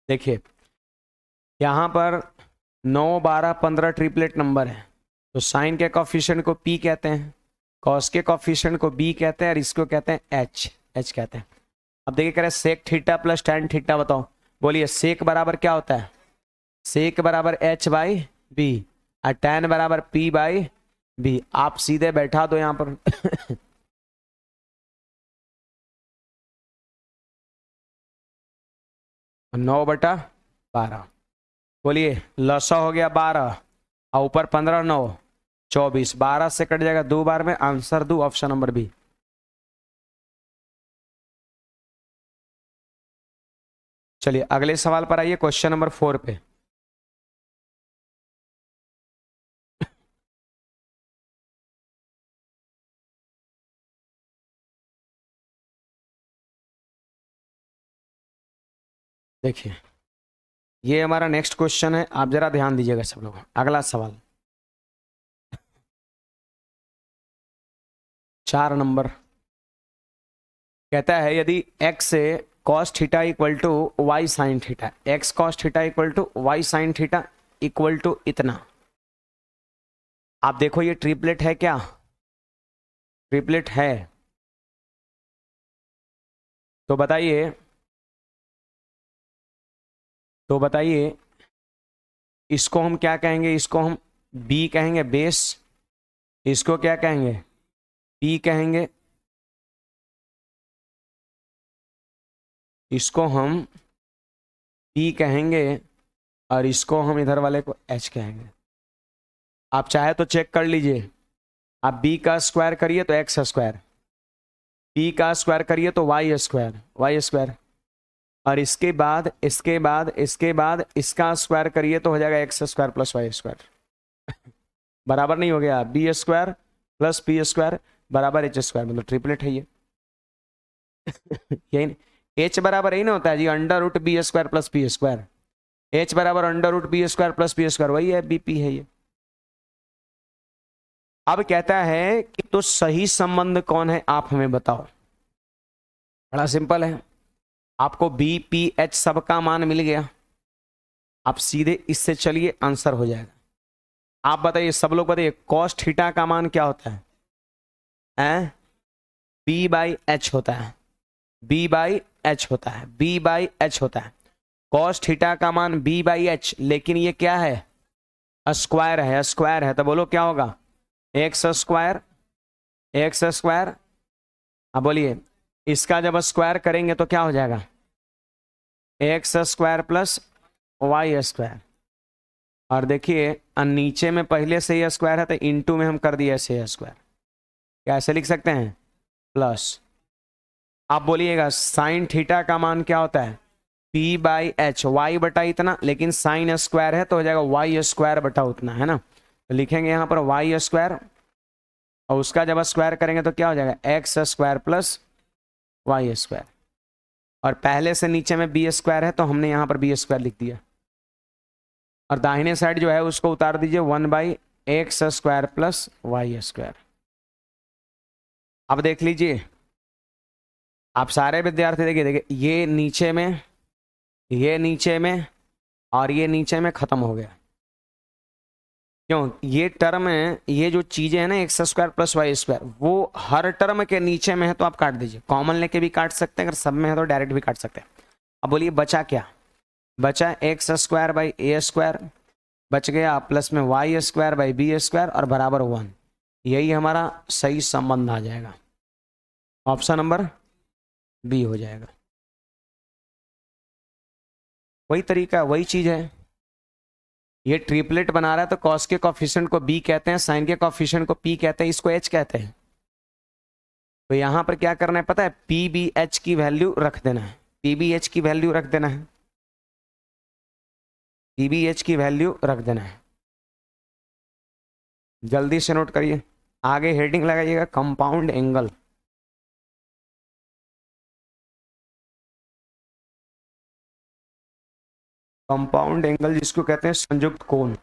देखिए यहाँ पर 9 12 15 ट्रिपलेट नंबर है, तो साइन के कॉफिशिएंट को p कहते हैं, कॉस के कॉफिशिएंट को b कहते हैं, और इसको कहते हैं h कहते हैं। अब देखिए कह रहे sec theta plus tan theta बताओ। बोलिए सेक बराबर क्या होता है? सेक बराबर h बाई बी, और tan बराबर p बाई बी। आप सीधे बैठा दो यहाँ पर 9/12। बोलिए, लसा हो गया 12 और ऊपर 15 9 24, 12 से कट जाएगा 2 बार में, आंसर दो ऑप्शन नंबर बी। चलिए अगले सवाल पर आइए, क्वेश्चन नंबर 4 पे। देखिए ये हमारा नेक्स्ट क्वेश्चन है, आप जरा ध्यान दीजिएगा सब लोग। अगला सवाल 4 नंबर कहता है, यदि x से cos theta equal to Y sine theta, X cos theta equal to Y sine theta equal to इतना। आप देखो ये ट्रिपलेट है क्या? ट्रिपलेट है। तो बताइए, तो बताइए इसको हम क्या कहेंगे? इसको हम b कहेंगे बेस, इसको क्या कहेंगे? p कहेंगे, इसको हम p कहेंगे, और इसको हम इधर वाले को h कहेंगे। आप चाहे तो चेक कर लीजिए, आप b का स्क्वायर करिए तो x स्क्वायर, p का स्क्वायर करिए तो y स्क्वायर, y स्क्वायर, और इसके बाद इसका स्क्वायर करिए तो हो जाएगा X square plus Y square. बराबर नहीं हो गया? B square plus P square बराबर एच स्क्वायर, मतलब ट्रिपलेट है ये। यही एच बराबर यही ना होता है जी, under root B square plus P square. H बराबर under root B square plus P square, वही है, बीपी है ये। अब कहता है कि तो सही संबंध कौन है, आप हमें बताओ। बड़ा सिंपल है, आपको बी पी एच सबका मान मिल गया, आप सीधे इससे चलिए, आंसर हो जाएगा। आप बताइए, सब लोग बताइए, कॉस थीटा का मान क्या होता है? बी बाई एच होता है, बी बाई एच होता है, बी बाई एच होता है। कॉस थीटा का मान बी बाई एच, लेकिन ये क्या है? स्क्वायर है, स्क्वायर है, तो बोलो क्या होगा? X square, x square. अब बोलिए, इसका जब स्क्वायर करेंगे तो क्या हो जाएगा? X square plus Y square. और देखिए नीचे में पहले से ही स्क्वायर है, तो इनटू में हम कर दिए ऐसे स्क्वायर, कैसे लिख सकते हैं? प्लस। आप बोलिएगा साइन थीटा का मान क्या होता है? पी बाई एच, वाई बटा इतना, लेकिन साइन स्क्वायर है तो हो जाएगा वाई स्क्वायर बटा उतना, है ना? तो लिखेंगे यहाँ पर वाई स्क्वायर, और उसका जब स्क्वायर करेंगे तो क्या हो जाएगा? X square plus Y square. और पहले से नीचे में बी स्क्वायर है तो हमने यहाँ पर बी स्क्वायर लिख दिया, और दाहिने साइड जो है उसको उतार दीजिए, 1/x square plus Y square. अब देख लीजिए, आप सारे विद्यार्थी देखिए, देखिए ये नीचे में और ये नीचे में खत्म हो गया। क्यों? ये टर्म है, ये जो चीजें हैं ना, X square plus Y square, वो हर टर्म के नीचे में है तो आप काट दीजिए, कॉमन लेके भी काट सकते हैं, अगर सब में है तो डायरेक्ट भी काट सकते हैं। अब बोलिए बचा क्या? बचा X square by A square, बच गया प्लस में Y square by B square और बराबर 1। यही हमारा सही संबंध आ जाएगा, ऑप्शन नंबर बी हो जाएगा। वही तरीका, वही चीज है। ये ट्रिपलेट बना रहा है तो कॉस के कॉफिशिएंट को बी कहते हैं, साइन के कॉफिशिएंट को पी कहते हैं, इसको एच कहते हैं। तो यहां पर क्या करना है पता है? पी बी एच की वैल्यू रख देना है, पी बी एच की वैल्यू रख देना है, पी बी एच की वैल्यू रख देना है। जल्दी से नोट करिए, आगे हेडिंग लगाइएगा कंपाउंड एंगल। कंपाउंड एंगल जिसको कहते हैं संयुक्त कोण।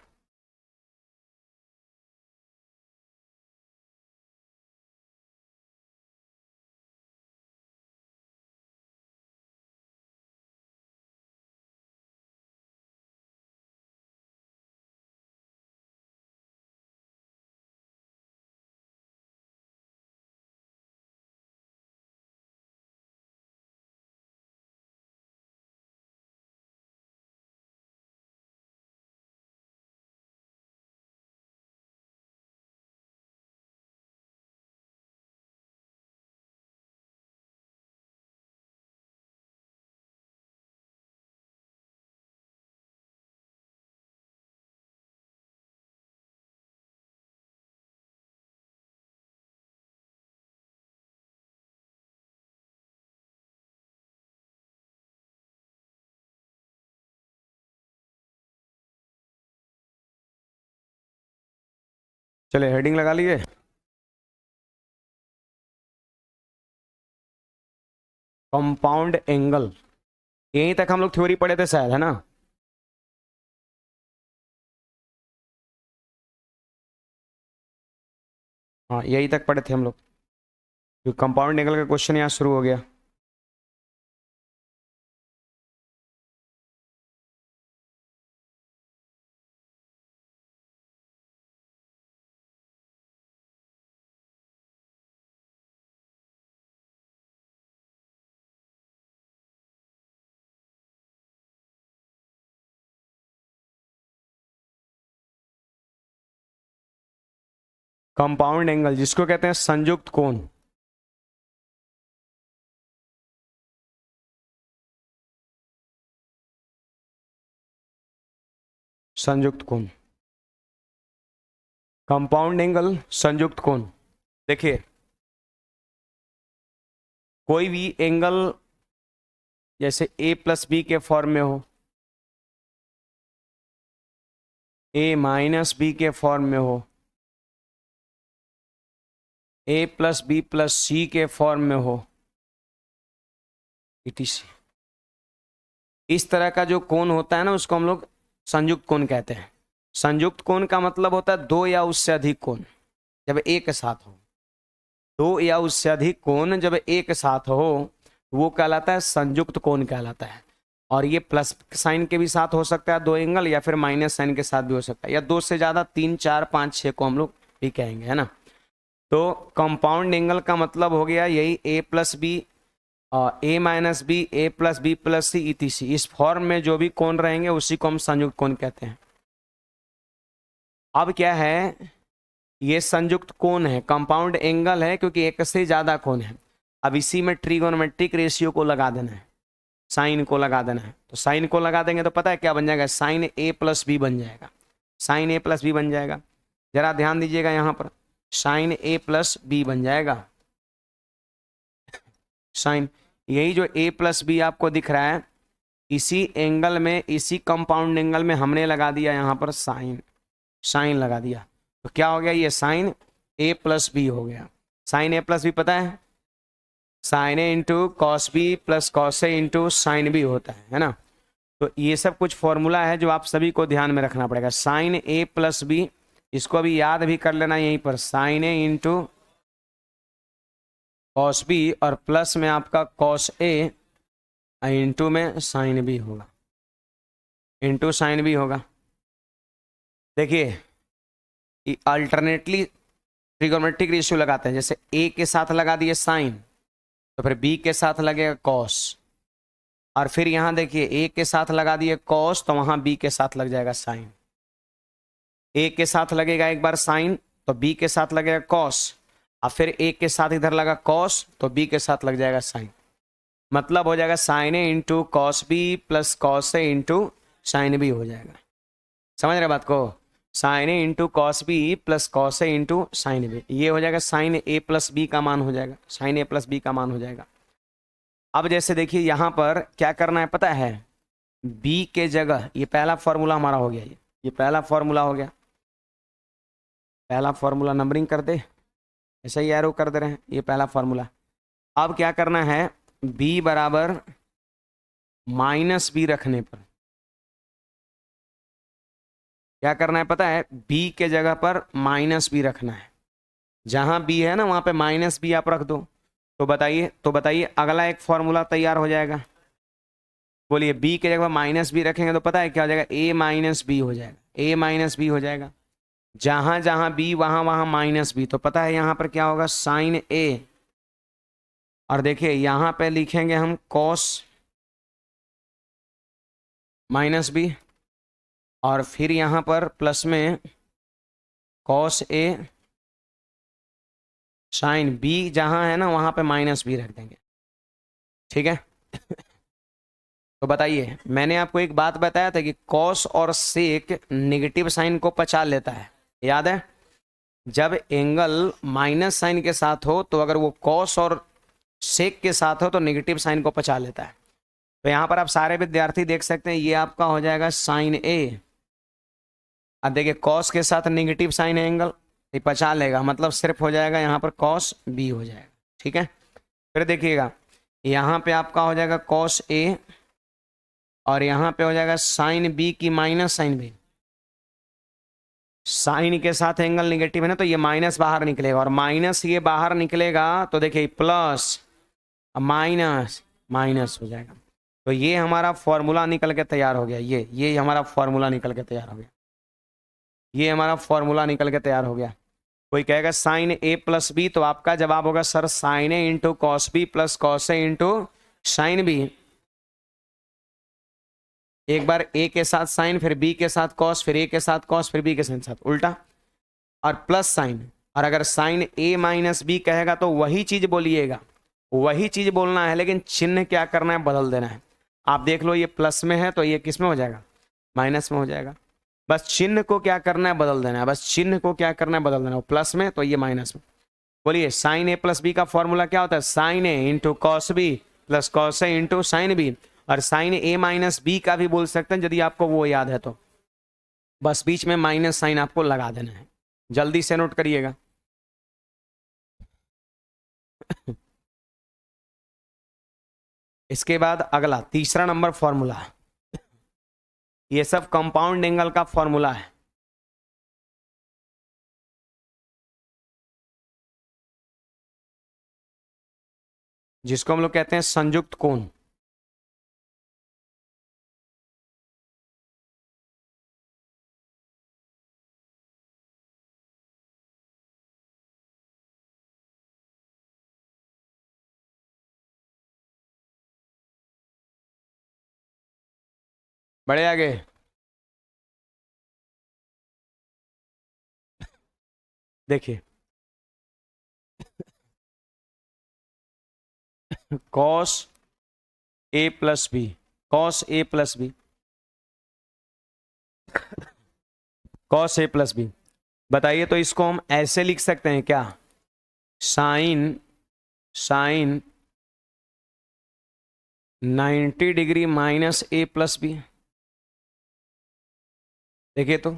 चले हेडिंग लगा लिए। कंपाउंड एंगल, यहीं तक हम लोग थ्योरी पढ़े थे शायद, है ना? हाँ यहीं तक पढ़े थे हम लोग। कंपाउंड एंगल का क्वेश्चन यहाँ शुरू हो गया। कंपाउंड एंगल जिसको कहते हैं संयुक्त कोण। संयुक्त कोण, कंपाउंड एंगल, संयुक्त कोण। देखिए कोई भी एंगल जैसे a प्लस बी के फॉर्म में हो, a माइनस बी के फॉर्म में हो, a प्लस बी प्लस सी के फॉर्म में हो, etc, इस तरह का जो कोण होता है ना उसको हम लोग संयुक्त कोण कहते हैं। संयुक्त कोण का मतलब होता है दो या उससे अधिक कोण जब एक साथ हो। दो या उससे अधिक कोण जब एक साथ हो वो कहलाता है संयुक्त कोण कहलाता है। और ये प्लस साइन के भी साथ हो सकता है दो एंगल, या फिर माइनस साइन के साथ भी हो सकता है, या दो से ज्यादा, 3 4 5 6 को हम लोग भी कहेंगे, है ना? तो कंपाउंड एंगल का मतलब हो गया यही a plus B, A minus B, A plus B plus C, etc, इस फॉर्म में जो भी कोण रहेंगे उसी को हम संयुक्त कोण कहते हैं। अब क्या है, ये संयुक्त कोण है, कंपाउंड एंगल है क्योंकि एक से ज्यादा कोण है। अब इसी में ट्रिगोनोमेट्रिक रेशियो को लगा देना है, साइन को लगा देना है। तो साइन को लगा देंगे तो पता है क्या बन जाएगा, साइन a प्लस बी बन जाएगा, साइन a प्लस बी बन जाएगा। जरा ध्यान दीजिएगा यहाँ पर, साइन a प्लस बी बन जाएगा। साइन, यही जो a प्लस बी आपको दिख रहा है, इसी एंगल में, इसी कंपाउंड एंगल में हमने लगा दिया यहाँ पर साइन, साइन लगा दिया। तो क्या हो गया, ये साइन a प्लस बी हो गया। साइन a प्लस बी पता है, sine A into cos B plus cos A into sine B होता है ना? तो ये सब कुछ फॉर्मूला है जो आप सभी को ध्यान में रखना पड़ेगा। साइन ए प्लस बी, इसको अभी याद भी कर लेना यहीं पर, sign A into cos B, और प्लस में आपका कॉस ए इंटू में साइन बी होगा, इंटू साइन बी होगा। देखिए अल्टरनेटली ट्रिगोनोमेट्रिक रेशियो लगाते हैं, जैसे ए के साथ लगा दिए साइन तो फिर बी के साथ लगेगा कॉस, और फिर यहां देखिए ए के साथ लगा दिए कॉस तो वहां बी के साथ लग जाएगा साइन। ए के साथ लगेगा एक बार साइन तो बी के साथ लगेगा कॉस, और फिर ए के साथ इधर लगा कॉस तो बी के साथ लग जाएगा साइन। मतलब हो जाएगा sine A into cos B plus cos A into sine B हो जाएगा। समझ रहे बात को, sine A into cos B plus cos A into sine B, ये हो जाएगा साइन ए प्लस बी का मान हो जाएगा, साइन ए प्लस बी का मान हो जाएगा। अब जैसे देखिए यहाँ पर क्या करना है पता है, बी के जगह, ये पहला फॉर्मूला हमारा हो गया, ये पहला फॉर्मूला हो गया, पहला फॉर्मूला नंबरिंग कर दे, ऐसा ही एरो कर दे रहे हैं, ये पहला फॉर्मूला। अब क्या करना है, b बराबर माइनस बी रखने पर क्या करना है पता है, b के जगह पर माइनस बी रखना है। जहां b है ना वहां पे माइनस बी आप रख दो, तो बताइए अगला एक फॉर्मूला तैयार हो जाएगा। बोलिए, b के जगह माइनस बी रखेंगे तो पता है क्या हो जाएगा, a माइनस बी हो जाएगा, a माइनस बी हो जाएगा। जहां जहां b वहां वहां माइनस बी, तो पता है यहां पर क्या होगा, साइन a, और देखिए यहां पे लिखेंगे हम कॉस माइनस बी, और फिर यहां पर प्लस में कॉस ए साइन बी, जहां है ना वहां पे माइनस बी रख देंगे, ठीक है? तो बताइए, मैंने आपको एक बात बताया था कि कॉस और सेक नेगेटिव साइन को पचा लेता है, याद है? जब एंगल माइनस साइन के साथ हो तो अगर वो कॉस और सेक के साथ हो तो नेगेटिव साइन को पचा लेता है। तो यहां पर आप सारे विद्यार्थी देख सकते हैं, ये आपका हो जाएगा साइन ए। अब देखिए कॉस के साथ नेगेटिव साइन है एंगल, ये 50 लेगा, मतलब सिर्फ हो जाएगा यहाँ पर कॉस बी हो जाएगा। ठीक है, फिर देखिएगा यहाँ पे आपका हो जाएगा कॉस ए और यहाँ पे हो जाएगा साइन बी की माइनस साइन बी। साइन के साथ एंगल निगेटिव है ना, तो ये माइनस बाहर निकलेगा और माइनस ये बाहर निकलेगा तो देखिए प्लस माइनस माइनस हो जाएगा। तो ये हमारा फॉर्मूला निकल के तैयार हो गया। ये हमारा फॉर्मूला निकल के तैयार हो गया। ये हमारा फॉर्मूला निकल के तैयार हो गया। कोई कहेगा साइन ए प्लस बी, तो आपका जवाब होगा sir sine A into cos B plus cos A into sine B. एक बार ए के साथ साइन, फिर बी के साथ कॉस, फिर ए के साथ कॉस, फिर बी के साथ उल्टा और प्लस साइन। और अगर साइन ए माइनस बी कहेगा तो वही चीज बोलिएगा, वही चीज बोलना है, लेकिन चिन्ह क्या करना है, बदल देना है। आप देख लो ये प्लस में है तो ये किस में हो जाएगा, माइनस में हो जाएगा। बस चिन्ह को क्या करना है, बदल देना है। बस चिन्ह को क्या करना है, बदल देना है। प्लस में तो ये माइनस में। बोलिए साइन ए प्लस बी का फॉर्मूला क्या होता है, sine A into cos B plus cos A into sine B. और साइन ए माइनस बी का भी बोल सकते हैं यदि आपको वो याद है तो। बस बीच में माइनस साइन आपको लगा देना है। जल्दी से नोट करिएगा। इसके बाद अगला तीसरा नंबर फॉर्मूला, ये सब कंपाउंड एंगल का फॉर्मूला है। जिसको हम लोग कहते हैं संयुक्त कोण। बड़े आगे देखिए, cos A plus B, cos A plus B, cos A plus B. बताइए तो इसको हम ऐसे लिख सकते हैं क्या, sine 90 degree minus A plus B. देखिए तो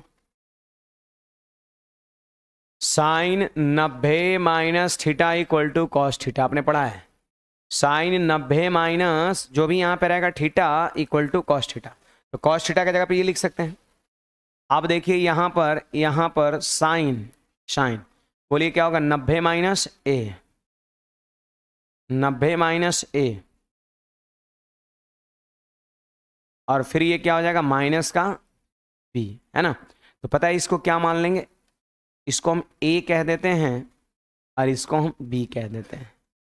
sine 90 minus theta equal to cos theta, आपने पढ़ा है। साइन 90 माइनस जो भी यहाँ पे रहेगा theta equal to cos theta. तो कॉस थीटा की जगह पे ये लिख सकते हैं। आप देखिए यहाँ पर साइन बोलिए क्या होगा, 90 माइनस ए, 90 माइनस ए, और फिर ये क्या हो जाएगा, माइनस का बी, है ना। तो पता है इसको क्या मान लेंगे, इसको हम ए कह देते हैं और इसको हम बी कह देते हैं।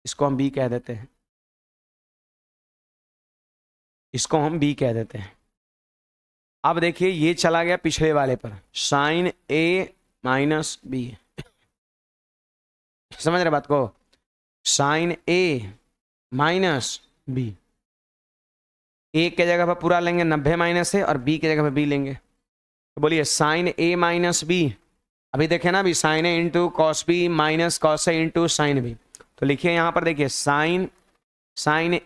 इसको हम बी कह देते हैं, इसको हम बी कह देते हैं। अब देखिए ये चला गया पिछले वाले पर, साइन ए माइनस बी। समझ रहे बात को, साइन ए माइनस बी। ए के जगह पर पूरा लेंगे 90 माइनस ए और बी के जगह पर बी लेंगे। तो बोलिए साइन ए माइनस बी, अभी देखे ना, अभी sine A into cos B minus cos A into sine B. तो लिखिए यहाँ पर देखिए साइन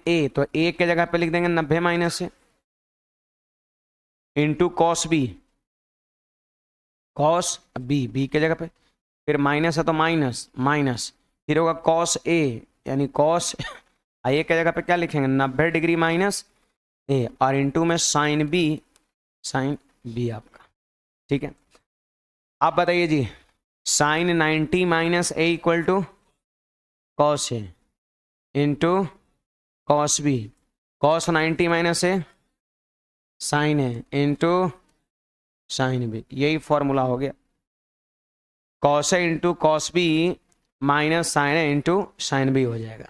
ए, तो ए के जगह पे लिख देंगे 90 minus A into cos B, cos B के जगह पे, फिर माइनस है तो माइनस, फिर होगा कॉस ए यानी कॉस ए के जगह पे क्या लिखेंगे, 90 डिग्री माइनस ए और इंटू में साइन बी आपका। ठीक है, आप बताइए जी, sine 90 minus A equal to cos A into cos B, cos 90 minus A sine A into sine B. यही फॉर्मूला हो गया, cos A into cos B minus sine A into sine B हो जाएगा।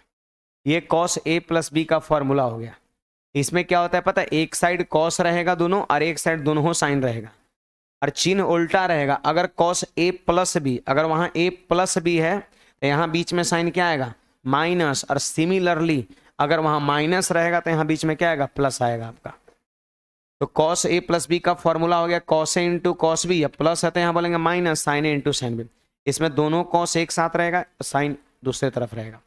ये कॉस ए प्लस बी का formula हो गया। इसमें क्या होता है पता है, एक साइड कॉस रहेगा दोनों और एक साइड दोनों साइन रहेगा और चिन्ह उल्टा रहेगा। अगर कॉस ए प्लस बी, अगर वहां ए प्लस बी है तो यहाँ बीच में साइन क्या आएगा, माइनस, और सिमिलरली अगर वहां माइनस रहेगा तो यहाँ बीच में क्या आएगा, प्लस आएगा आपका। तो कॉस ए प्लस बी का फॉर्मूला हो गया cos A into cos B, या प्लस है तो यहाँ बोलेंगे minus sine A into sine B. इसमें दोनों कॉस एक साथ रहेगा, साइन दूसरे तरफ रहेगा।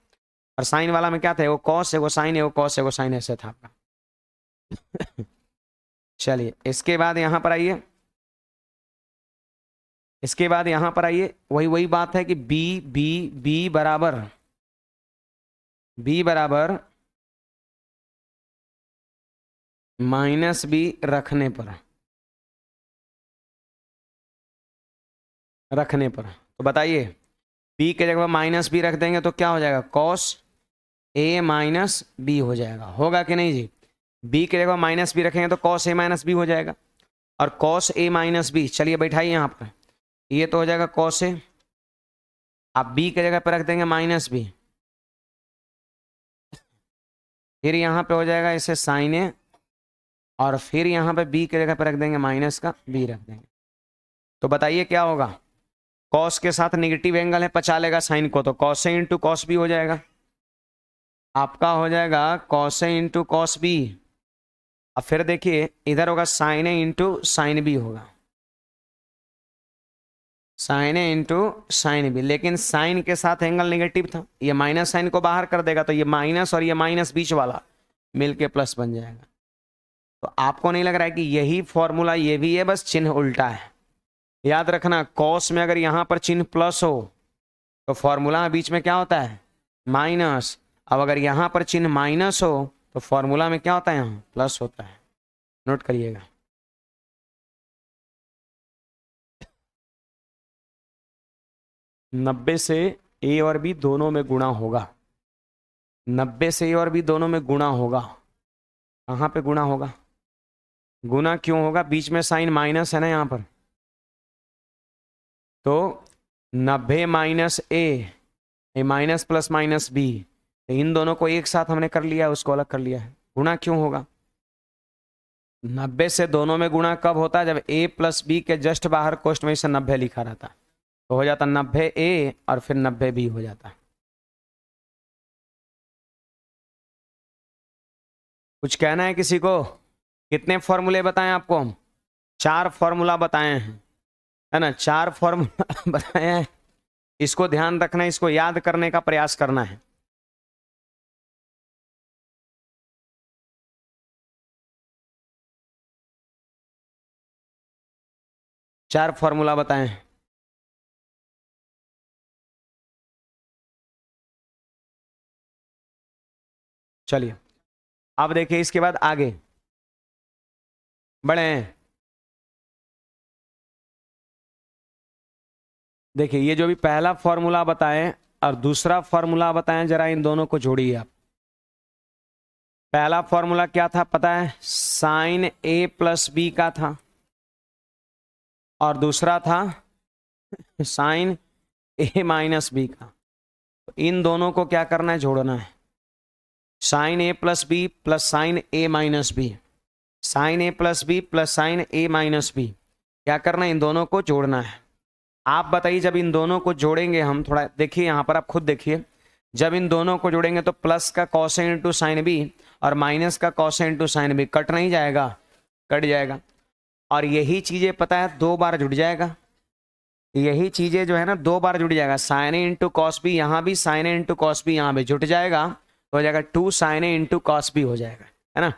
और साइन वाला में क्या था, वो कॉस है वो साइन है, वो कॉस है वो साइन, ऐसे था आपका। चलिए इसके बाद यहां पर आइए, इसके बाद यहां पर आइए, वही वही बात है कि बी बी बी बराबर माइनस बी रखने पर तो बताइए, बी के जगह माइनस बी रख देंगे तो क्या हो जाएगा, कॉस ए माइनस बी हो जाएगा। होगा कि नहीं जी? बी के जगह माइनस बी रखेंगे तो कॉस ए माइनस बी हो जाएगा। और कॉस ए माइनस बी, चलिए बैठाइए यहाँ पर, ये तो हो जाएगा कॉस ए। आप बी के जगह पर रख देंगे माइनस बी, फिर यहाँ पे हो जाएगा इसे साइन ए, और फिर यहाँ पे बी के जगह पर रख देंगे माइनस का बी रख देंगे। तो बताइए क्या होगा, कॉस के साथ नेगेटिव एंगल है, पचा लेगा साइन को, तो cos A into cos B हो जाएगा। आपका हो जाएगा cos A into cos B. अब फिर देखिए इधर होगा sign A into sine B होगा, sign A into sine B, लेकिन साइन के साथ एंगल नेगेटिव था, ये माइनस साइन को बाहर कर देगा, तो ये माइनस और ये माइनस बीच वाला मिलके प्लस बन जाएगा। तो आपको नहीं लग रहा है कि यही फॉर्मूला ये भी है, बस चिन्ह उल्टा है। याद रखना, कॉस में अगर यहां पर चिन्ह प्लस हो तो फॉर्मूला बीच में क्या होता है, माइनस। अब अगर यहां पर चिन्ह माइनस हो तो फॉर्मूला में क्या होता है, यहाँ प्लस होता है। नोट करिएगा। 90 से ए और बी दोनों में गुणा होगा, 90 से ए और बी दोनों में गुणा होगा। कहाँ पे गुणा होगा, गुणा क्यों होगा, बीच में साइन माइनस है ना यहाँ पर, तो 90 माइनस ए माइनस प्लस माइनस बी, इन दोनों को एक साथ हमने कर लिया, उसको अलग कर लिया है। गुणा क्यों होगा, 90 से दोनों में गुणा कब होता है, जब ए प्लस बी के जस्ट बाहर कोष्ठ में इसे 90 लिखा रहता, तो हो जाता 90 ए और फिर 90 बी हो जाता। कुछ कहना है किसी को? कितने फॉर्मूले बताएं आपको हम? 4 फॉर्मूला बताए हैं, है ना, 4 फॉर्मूला बताए हैं। इसको ध्यान रखना है, इसको याद करने का प्रयास करना है। चार फॉर्मूला बताएं। चलिए अब देखिए, इसके बाद आगे बढ़े हैं। देखिए ये जो भी पहला फॉर्मूला बताएं और दूसरा फॉर्मूला बताएं, जरा इन दोनों को जोड़िए आप। पहला फॉर्मूला क्या था पता है, साइन ए प्लस बी का था, और दूसरा था साइन ए माइनस बी का। तो इन दोनों को क्या करना है, जोड़ना है। Sine A plus B plus sine A minus B, sine A plus B plus sine A minus B, क्या करना है, इन दोनों को जोड़ना है। आप बताइए, जब इन दोनों को जोड़ेंगे हम, थोड़ा देखिए यहाँ पर, आप खुद देखिए, जब इन दोनों को जोड़ेंगे तो प्लस का cos A into sine B और माइनस का cos A into sine B cut नहीं जाएगा, कट जाएगा। और यही चीजें पता है 2 बार जुड़ जाएगा, यही चीजें जो है ना 2 बार जुड़ जाएगा। Sine A into cos B यहाँ भी, sign A into cos B यहाँ भी जुट जाएगा, तो हो जाएगा 2 sine A into cos B हो जाएगा, है ना।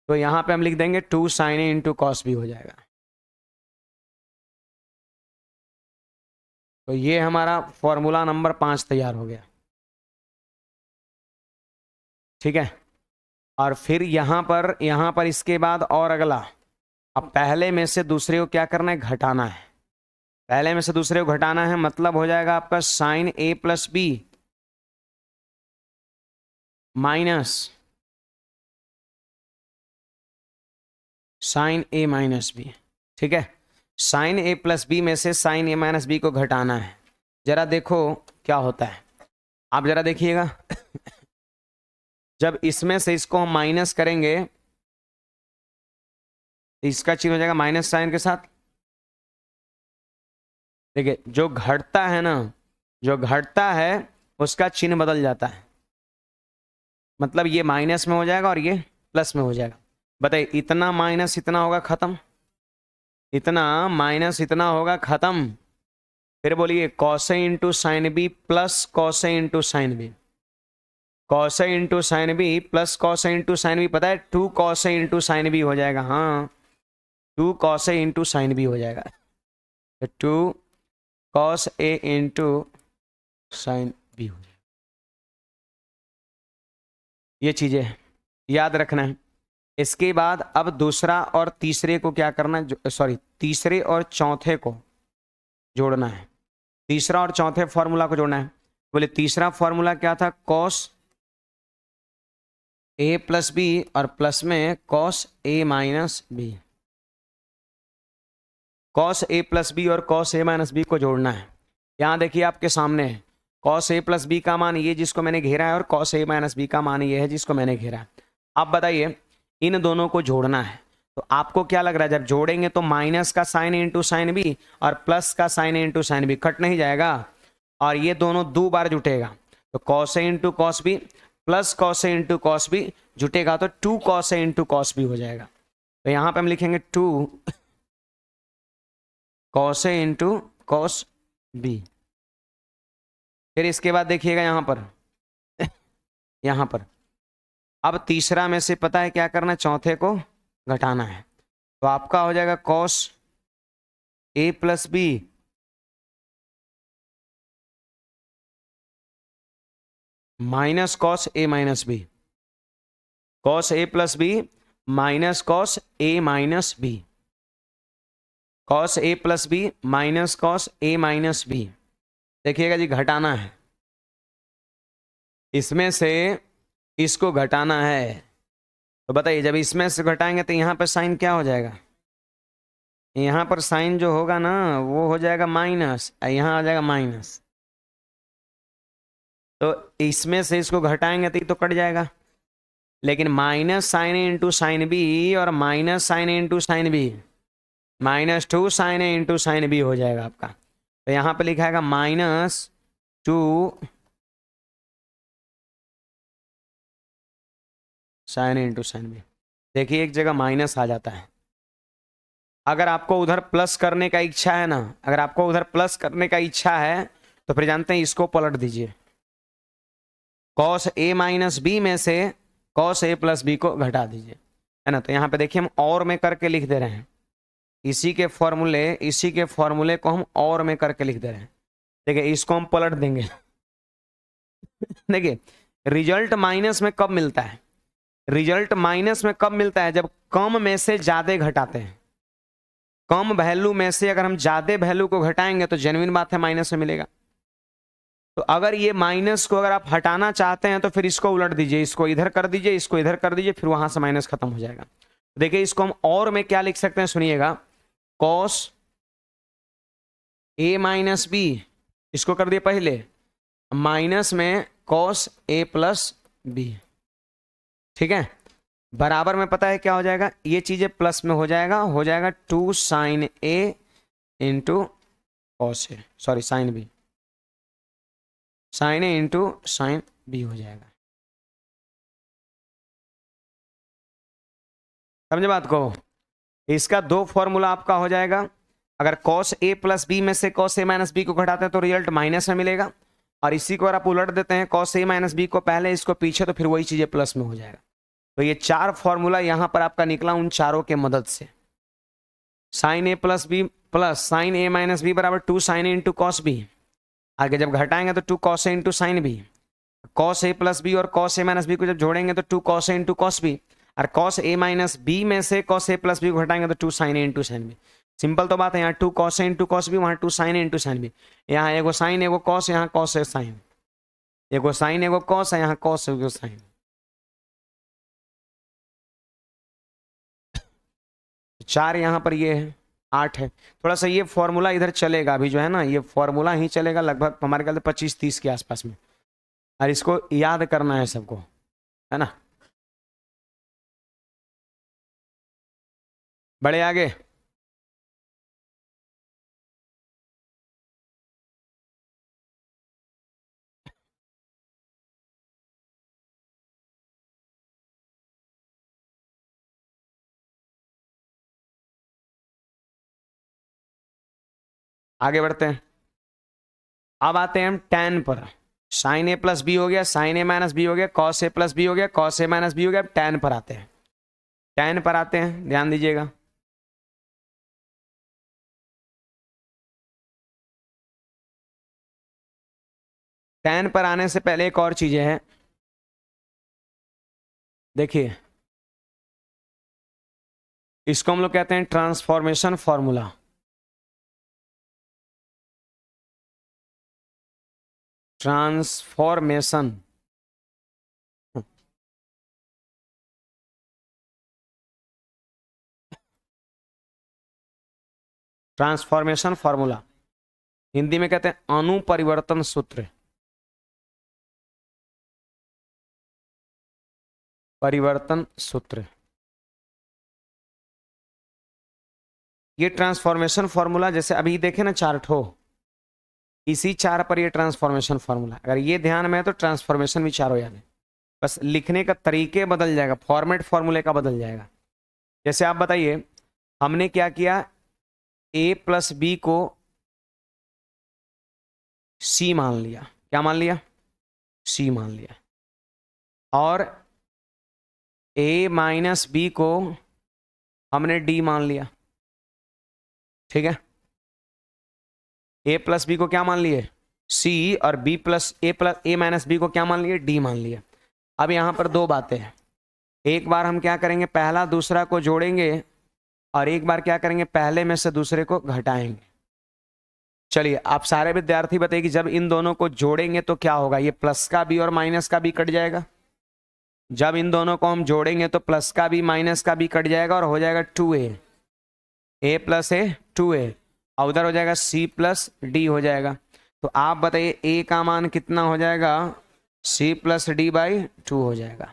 तो यहाँ पे हम लिख देंगे 2 sine A into cos B हो जाएगा। तो ये हमारा फॉर्मूला नंबर 5 तैयार हो गया, ठीक है। और फिर यहाँ पर इसके बाद और अगला, अब पहले में से दूसरे को क्या करना है, घटाना है। पहले में से दूसरे को घटाना है, मतलब हो जाएगा आपका sign A plus B minus sine A minus B, ठीक है। साइन ए प्लस बी में से साइन ए माइनस बी को घटाना है। जरा देखो क्या होता है, आप जरा देखिएगा। जब इसमें से इसको हम माइनस करेंगे, इसका चिन्ह हो जाएगा माइनस साइन के साथ। देखिए जो घटता है ना, जो घटता है उसका चिन्ह बदल जाता है, मतलब ये माइनस में हो जाएगा और ये प्लस में हो जाएगा। बताइए, इतना माइनस इतना होगा खत्म, इतना माइनस इतना होगा खत्म। फिर बोलिए cos A into sine B plus cos A into sine B, cos A into sine B plus cos A into sine B, पता है 2 cos A into sine B हो जाएगा। हाँ 2 cos A into sine B हो जाएगा। तो 2 cos A into sine B हो जाएगा। ये चीजें याद रखना है। इसके बाद अब दूसरा और तीसरे को क्या करना है, सॉरी तीसरे और चौथे को जोड़ना है। तीसरा और चौथे फॉर्मूला को जोड़ना है। बोले तीसरा फॉर्मूला क्या था, cos A प्लस बी और प्लस में cos A minus B. cos A plus B और cos A माइनस बी को जोड़ना है। यहाँ देखिए आपके सामने है cos A प्लस बी का मान ये जिसको मैंने घेरा है और cos A माइनस बी का मान ये है जिसको मैंने घेरा है। आप बताइए इन दोनों को जोड़ना है तो आपको क्या लग रहा है, जब जोड़ेंगे तो माइनस का साइन इंटू साइन बी और प्लस का sine into sine B cut नहीं जाएगा और ये दोनों 2 बार जुटेगा। तो cos A into cos B plus cos A into cos B जुटेगा तो 2 cos A into cos B हो जाएगा। तो यहाँ पे हम लिखेंगे 2 cos A into cos B. फिर इसके बाद देखिएगा यहाँ पर अब तीसरा में से पता है क्या करना है, चौथे को घटाना है। तो आपका हो जाएगा cos A plus B minus cos A minus B, cos A plus B minus cos A minus B, cos A plus B minus cos A minus B. देखिएगा जी घटाना है, इसमें से इसको घटाना है। तो बताइए जब इसमें से घटाएंगे तो यहाँ पर साइन क्या हो जाएगा, यहाँ पर साइन जो होगा ना वो हो जाएगा माइनस, यहाँ आ जाएगा माइनस। तो इसमें से इसको घटाएंगे तो ये तो कट जाएगा, लेकिन minus sine A into sine B और minus sine A into sine B -2 sine A into sine B हो जाएगा आपका। तो यहाँ पे लिखा है -2 sine A into sine B. देखिए एक जगह माइनस आ जाता है। अगर आपको उधर प्लस करने का इच्छा है ना, अगर आपको उधर प्लस करने का इच्छा है तो फिर जानते हैं इसको पलट दीजिए, cos A माइनस बी में से cos A प्लस बी को घटा दीजिए, है ना। तो यहाँ पे देखिए हम और में करके लिख दे रहे हैं, इसी के फॉर्मूले को हम और में करके लिख दे रहे हैं। देखिए इसको हम पलट देंगे देखिए रिजल्ट माइनस में कब मिलता है, रिजल्ट माइनस में कब मिलता है, जब कम में से ज्यादा घटाते हैं। कम वैल्यू में से अगर हम ज्यादा वैल्यू को घटाएंगे तो जेन्युइन बात है माइनस में मिलेगा। तो अगर ये माइनस को अगर आप हटाना चाहते हैं तो फिर इसको उलट दीजिए, इसको इधर कर दीजिए, इसको इधर कर दीजिए, फिर वहां से माइनस खत्म हो जाएगा। देखिए इसको हम और में क्या लिख सकते हैं, सुनिएगा, cos A माइनस बी, इसको कर दिए पहले, माइनस में cos A प्लस बी, ठीक है। बराबर में पता है क्या हो जाएगा, ये चीजें प्लस में हो जाएगा 2 sine A into cos A, sorry sine B, sine A into sine B हो जाएगा। समझे बात को। इसका 2 फॉर्मूला आपका हो जाएगा। अगर cos A प्लस बी में से cos A माइनस बी को घटाते हैं तो रिजल्ट माइनस में मिलेगा, और इसी को अगर आप उलट देते हैं cos A माइनस बी को पहले इसको पीछे तो फिर वही चीजें प्लस में हो जाएगा। तो ये 4 फॉर्मूला यहां पर आपका निकला उन चारों के मदद से। Sine A plus B plus sine A minus B बराबर 2 sine A into cos B, आगे जब घटाएंगे तो 2 cos A into sine B, cos A plus B और cos A माइनस बी को जब जोड़ेंगे तो 2 cos A into cos B, और cos A माइनस बी में से cos A प्लस बी को घटाएंगे तो 2 sine A into sine B. Simple तो बात है, यहाँ 2 cos A into cos B, वहाँ 2 sine A into sine B, यहाँ एगो साइन एगो कॉस, यहाँ cos A साइन, एगो साइन एगो कॉस है, यहाँ cos एगो साइन। 4 यहाँ पर ये है, 8 है। थोड़ा सा ये फॉर्मूला इधर चलेगा अभी जो है ना, ये फॉर्मूला ही चलेगा लगभग हमारे ख्याल से 25-30 के आसपास में, और इसको याद करना है सबको, है ना। बड़े आगे आगे बढ़ते हैं। अब आते हैं हम tan पर। साइन ए प्लस बी हो गया, साइन ए माइनस बी हो गया, cos ए प्लस बी हो गया, cos ए माइनस बी हो गया। अब tan पर आते हैं, tan पर आते हैं, ध्यान दीजिएगा। tan पर आने से पहले एक और चीजें हैं, देखिए इसको हम लोग कहते हैं transformation formula. Transformation transformation formula Hindi में कहते हैं अनुपरिवर्तन सूत्र। परिवर्तन सूत्र, ये ट्रांसफॉर्मेशन फॉर्मूला जैसे अभी देखे ना चार्ट हो, इसी चार पर ये ट्रांसफॉर्मेशन फॉर्मूला, अगर ये ध्यान में है तो ट्रांसफॉर्मेशन भी चार हो जाते हैं, बस लिखने का तरीके बदल जाएगा, फॉर्मेट फॉर्मूले का बदल जाएगा। जैसे आप बताइए, हमने क्या किया, a प्लस बी को c मान लिया, क्या मान लिया, c मान लिया, और a माइनस बी को हमने d मान लिया, ठीक है। a प्लस बी को क्या मान लिए, c, और b plus a minus B को क्या मान लिए, d मान लिया। अब यहां पर दो बातें हैं, एक बार हम क्या करेंगे, पहला दूसरा को जोड़ेंगे, और एक बार क्या करेंगे, पहले में से दूसरे को घटाएंगे। चलिए आप सारे विद्यार्थी बताइए कि जब इन दोनों को जोड़ेंगे तो क्या होगा, ये प्लस का भी और माइनस का भी कट जाएगा। जब इन दोनों को हम जोड़ेंगे तो प्लस का भी माइनस का भी कट जाएगा और हो जाएगा 2a, a plus A 2a, और उधर हो जाएगा c प्लस डी हो जाएगा। तो आप बताइए a का मान कितना हो जाएगा, c प्लस डी बाई 2 हो जाएगा।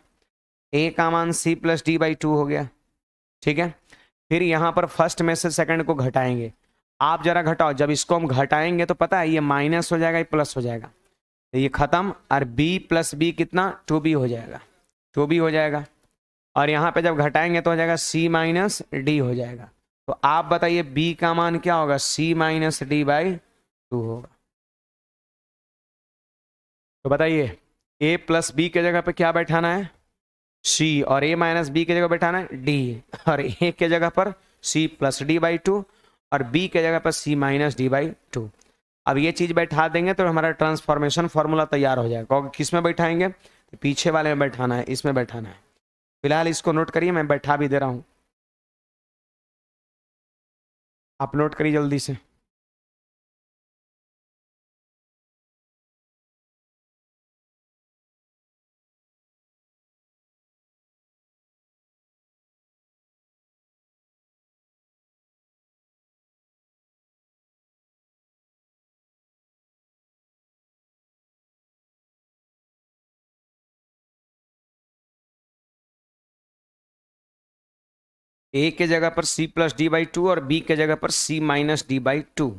a का मान c प्लस डी बाई 2 हो गया, ठीक है। फिर यहाँ पर फर्स्ट में से सेकंड को घटाएंगे, आप जरा घटाओ, जब इसको हम घटाएंगे तो पता है ये माइनस हो जाएगा, ये प्लस हो जाएगा, तो ये खत्म, और b प्लस बी कितना 2b हो जाएगा, 2b हो जाएगा, और यहाँ पे जब घटाएंगे तो हो जाएगा c माइनस डी हो जाएगा। तो आप बताइए b का मान क्या होगा, c माइनस डी बाई 2 होगा। तो बताइए a प्लस बी के जगह पे क्या बैठाना है, c, और a माइनस बी के जगह बैठाना है d, और a के जगह पर c प्लस डी बाई 2, और b के जगह पर c माइनस डी बाई 2। अब ये चीज बैठा देंगे तो हमारा ट्रांसफॉर्मेशन फॉर्मूला तैयार हो जाएगा। किस में बैठाएंगे, तो पीछे वाले में बैठाना है, इसमें बैठाना है। फिलहाल इसको नोट करिए, मैं बैठा भी दे रहा हूं, आप नोट करिए जल्दी से। a के जगह पर c प्लस डी बाई 2 और b के जगह पर c माइनस डी बाई 2।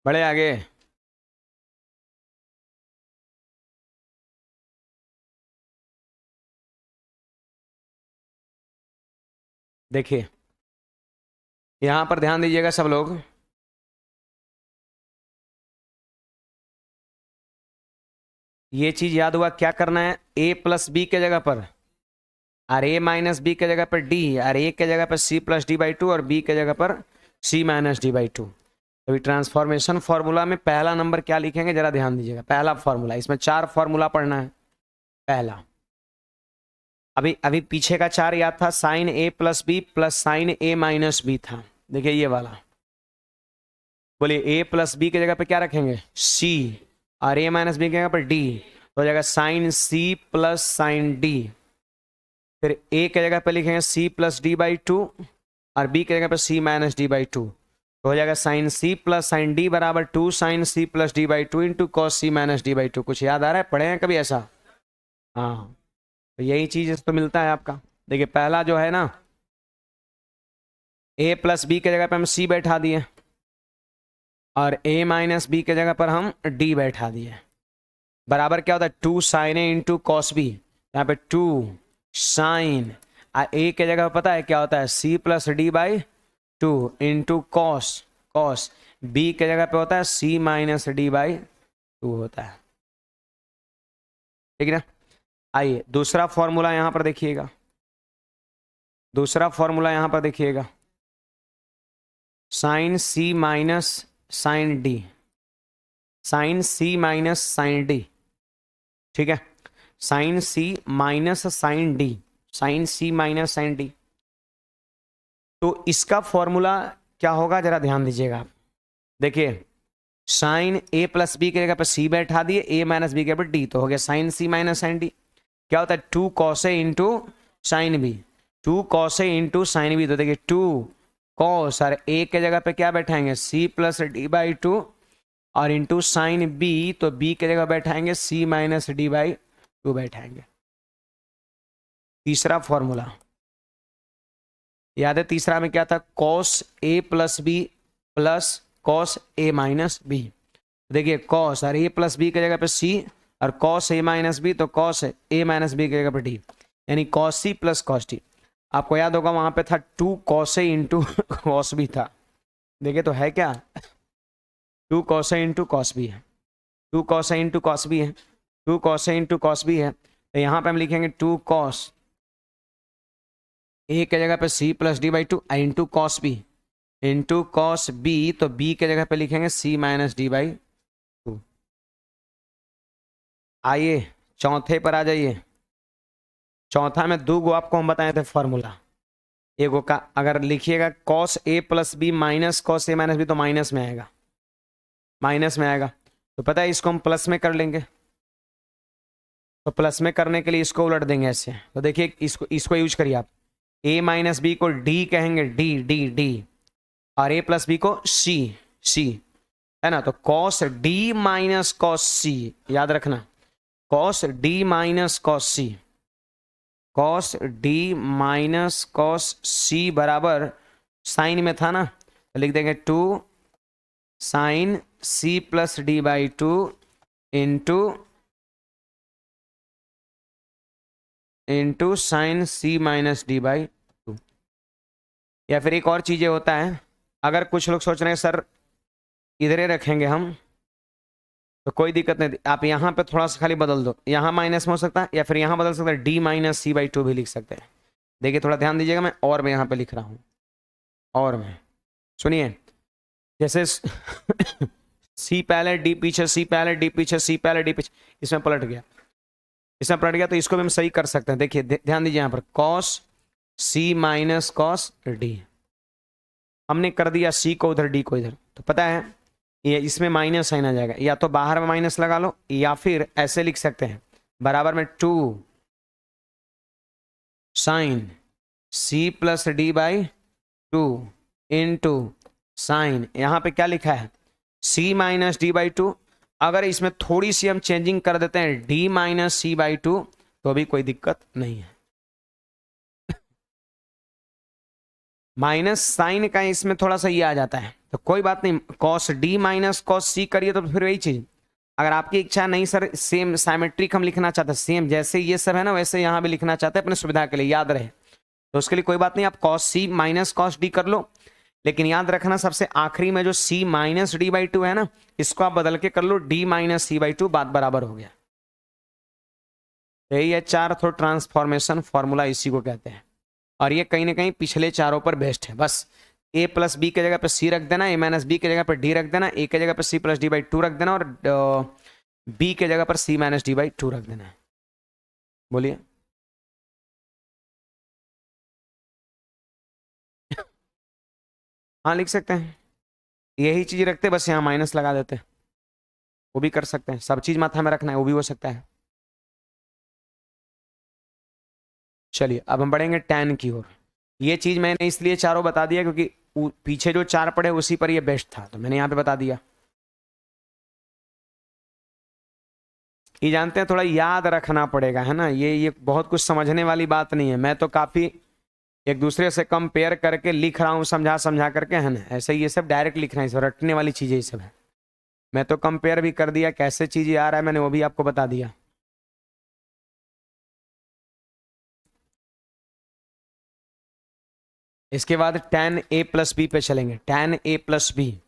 बड़े आगे, देखिए यहां पर ध्यान दीजिएगा सब लोग, ये चीज याद हुआ, क्या करना है, a प्लस बी के जगह पर, और a माइनस बी के जगह पर d, और a के जगह पर c प्लस डी बाई 2 और b के जगह पर c माइनस डी बाई 2। अभी ट्रांसफॉर्मेशन फॉर्मूला में पहला नंबर क्या लिखेंगे, जरा ध्यान दीजिएगा, पहला फॉर्मूला, इसमें 4 फॉर्मूला पढ़ना है। पहला, अभी अभी पीछे का 4 याद था, sine a plus B plus sine a minus B था, देखिए ये वाला। बोलिए a प्लस बी की जगह पे क्या रखेंगे, c, और a माइनस बी की जगह पर d, तो हो जाएगा sine c plus sine d। फिर a की जगह पे लिखेंगे c प्लस डी बाई 2, और b की जगह पे c माइनस डी बाई 2, तो हो जाएगा sine c plus sine d बराबर 2 sine c plus D by 2 into cos c minus D by 2। कुछ याद आ रहा है, पढ़े हैं कभी ऐसा? हाँ, तो यही चीज तो मिलता है आपका। देखिए पहला जो है ना, a प्लस बी की जगह पे हम c बैठा दिए, और a माइनस बी की जगह पर हम d बैठा दिए, बराबर क्या होता है 2 sine a into cos B, यहाँ पे 2 साइन, a के जगह पता है क्या होता है c plus D by 2 into cos, cos B के जगह पे होता है C minus D by two होता है, ठीक है ना। आइए दूसरा फॉर्मूला यहां पर देखिएगा, दूसरा फॉर्मूला यहां पर देखिएगा, sign C minus sine D, sign C minus sine D, ठीक है, sign C minus sine D, sign C minus sine D. तो इसका फॉर्मूला क्या होगा जरा ध्यान दीजिएगा आप। देखिए साइन ए प्लस बी की जगह पर सी बैठा दिए, ए माइनस बी के ऊपर डी, तो हो गया sine C minus sine D. क्या होता है, two cos A into sine B, two cos A into sine B. तो देखिए टू कॉस और ए के जगह पे क्या बैठाएंगे C plus D by two, और इंटू साइन बी, तो बी के जगह बैठाएंगे C minus D by two बैठाएंगे। तीसरा फॉर्मूला याद है, तीसरा में क्या था, cos A plus B plus cos A minus B. देखिए कॉस और ए प्लस बी की जगह पे सी, और कॉस ए माइनस बी, तो कॉस ए माइनस बी की जगह पे डी, यानी cos C plus cos D. आपको याद होगा वहां पे था two cos A into cos B था, देखिए तो है क्या, two cos A into cos B है, two cos A into cos B है, two cos A into cos B है। तो यहाँ पे हम लिखेंगे टू कॉस ए के जगह पे C plus D by two into cos B, into cos B, तो बी के जगह पे लिखेंगे C minus D by two. आइए चौथे पर आ जाइए। चौथा में दो गो आपको हम बताए थे फॉर्मूला, एगो का अगर लिखिएगा cos A plus B minus cos A minus B, तो माइनस में आएगा, माइनस में आएगा। तो पता है इसको हम प्लस में कर लेंगे, तो प्लस में करने के लिए इसको उलट देंगे ऐसे। तो देखिए इसको इसको यूज करिए आप, ए माइनस बी को डी कहेंगे, डी डी डी, और ए प्लस बी को सी सी, है ना। तो cos D minus cos C, याद रखना cos D minus cos C, cos D minus cos C बराबर साइन में था ना, तो लिख देंगे two sine C plus D by two into sine C minus D by two. या फिर एक और चीजें होता है, अगर कुछ लोग सोच रहे हैं सर इधर ही रखेंगे हम, तो कोई दिक्कत नहीं, आप यहाँ पे थोड़ा सा खाली बदल दो, यहाँ माइनस में हो सकता है, या फिर यहाँ बदल सकते हैं, D minus C by two भी लिख सकते हैं। देखिए थोड़ा ध्यान दीजिएगा, मैं और मैं यहाँ पे लिख रहा हूँ, और मैं सुनिए, जैसे सी पहले डी पीछे, सी पहले डी पीछे, सी पहले डी पीछे, इसमें पलट गया, इसमें पलट गया, तो इसको भी हम सही कर सकते हैं। देखिए ध्यान दीजिए यहाँ पर cos C minus cos D, हमने कर दिया सी को उधर डी को इधर, तो पता है ये इसमें माइनस साइन आ जाएगा, या तो बाहर में माइनस लगा लो, या फिर ऐसे लिख सकते हैं बराबर में two sine C plus D by two into sine, यहां पे क्या लिखा है C minus D by two. अगर इसमें थोड़ी सी हम चेंजिंग कर देते हैं D minus C by two, तो भी कोई दिक्कत नहीं है। माइनस साइन का इसमें थोड़ा सा ये आ जाता है, तो कोई बात नहीं, कॉस डी माइनस कॉस सी करिए तो फिर वही चीज। अगर आपकी इच्छा नहीं सर सेम साइमेट्रिक हम लिखना चाहते हैं, सेम जैसे ये सब है ना वैसे यहाँ भी लिखना चाहते हैं अपने सुविधा के लिए याद रहे, तो उसके लिए कोई बात नहीं, आप cos C minus cos D कर लो। लेकिन याद रखना सबसे आखिरी में जो C minus D by two है ना, इसको आप बदल के कर लो D minus C by two, बात बराबर हो गया। यही है चार ट्रांसफॉर्मेशन फॉर्मूला, इसी को कहते हैं, और ये कहीं ना कहीं पिछले चारों पर बेस्ट है। बस ए प्लस बी के जगह पे सी रख देना, ए माइनस बी के जगह पर डी रख देना, ए के जगह पर C plus D by two रख देना, और बी के जगह पर C minus D by two रख देना है। बोलिए हाँ लिख सकते हैं, यही चीज रखते बस यहाँ माइनस लगा देते, वो भी कर सकते हैं, सब चीज माथा में रखना है, वो भी हो सकता है। चलिए अब हम बढ़ेंगे tan की ओर। ये चीज मैंने इसलिए चारों बता दिया क्योंकि पीछे जो चार पड़े उसी पर ये बेस्ट था, तो मैंने यहाँ पे बता दिया। ये जानते हैं थोड़ा याद रखना पड़ेगा, है ना, ये बहुत कुछ समझने वाली बात नहीं है। मैं तो काफी एक दूसरे से कंपेयर करके लिख रहा हूँ, समझा समझा करके, है ना, ऐसे ये सब डायरेक्ट लिख रहे हैं, इसमें रटने वाली चीजें ये सब है। मैं तो कंपेयर भी कर दिया, कैसे चीजें आ रहा है मैंने वो भी आपको बता दिया। इसके बाद tan a प्लस बी पे चलेंगे, tan a प्लस बी।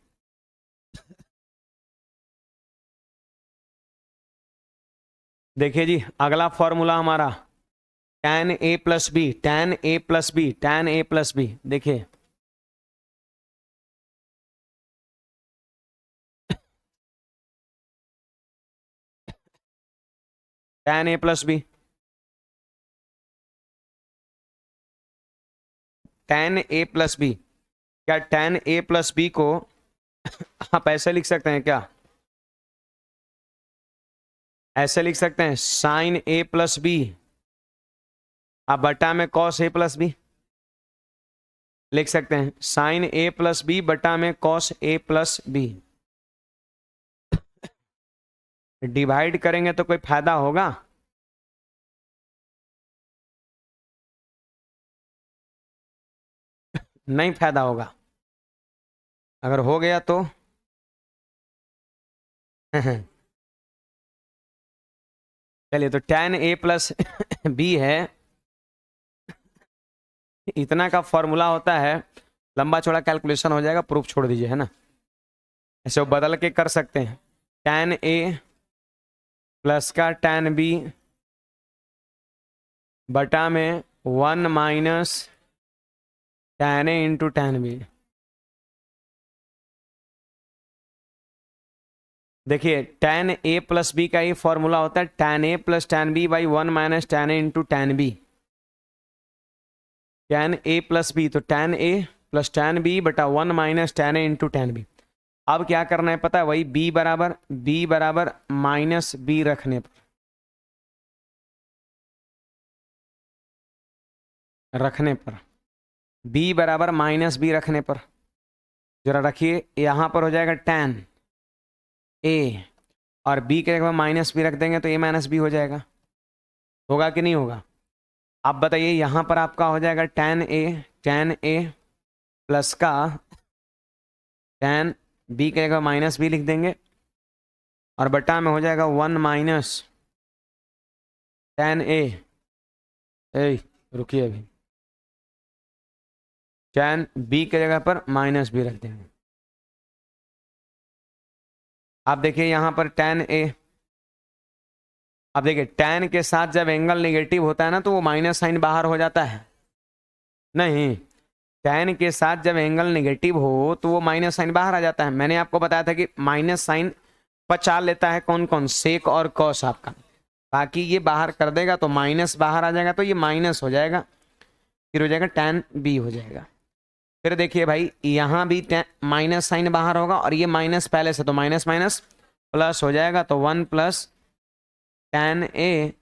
देखिए जी, अगला फॉर्मूला हमारा tan a plus B, tan a plus B, tan a plus B. देखिए tan a plus B, tan a plus B. क्या tan a प्लस बी को आप ऐसे लिख सकते हैं क्या? ऐसे लिख सकते हैं साइन a प्लस बी, अब बटा में कॉस a प्लस बी। लिख सकते हैं साइन a प्लस बी बटा में cos a plus B. Divide करेंगे तो कोई फायदा होगा? नहीं फायदा होगा। अगर हो गया तो चलिए, तो tan a प्लस बी है, इतना का फॉर्मूला होता है। लंबा चौड़ा कैलकुलेशन हो जाएगा, प्रूफ छोड़ दीजिए, है ना। ऐसे वो बदल के कर सकते हैं, tan a प्लस का tan b बटा में 1 minus tan a into tan b। देखिए tan a प्लस बी का ही फॉर्मूला होता है tan a plus tan b by 1 minus tan a into tan b। tan a plus B, तो tan a plus tan b बटा 1 minus tan a into tan b। अब क्या करना है पता है? वही b बराबर माइनस बी रखने पर b बराबर माइनस बी रखने पर जरा रखिए, यहां पर हो जाएगा tan a, और b के जगह माइनस बी रख देंगे तो a माइनस बी हो जाएगा। होगा कि नहीं होगा? आप बताइए, यहां पर आपका हो जाएगा tan a प्लस का tan b के जगह माइनस बी लिख देंगे, और बटा में हो जाएगा 1 माइनस tan a। रुकिए अभी, tan b के जगह पर माइनस बी रख देंगे। आप देखिए यहां पर tan a, अब देखिए tan के साथ जब एंगल नेगेटिव होता है ना, तो वो माइनस साइन बाहर हो जाता है। नहीं, tan के साथ जब एंगल नेगेटिव हो तो वो माइनस साइन बाहर आ जाता है। मैंने आपको बताया था कि माइनस साइन पचा लेता है कौन कौन, सेक और कॉस आपका। बाकी ये बाहर कर देगा तो माइनस बाहर आ जाएगा, तो ये माइनस हो जाएगा, फिर हो जाएगा tan b हो जाएगा। फिर देखिए भाई, यहाँ भी माइनस साइन बाहर होगा, और ये माइनस पहले से, तो माइनस माइनस प्लस हो जाएगा, तो 1 प्लस tan a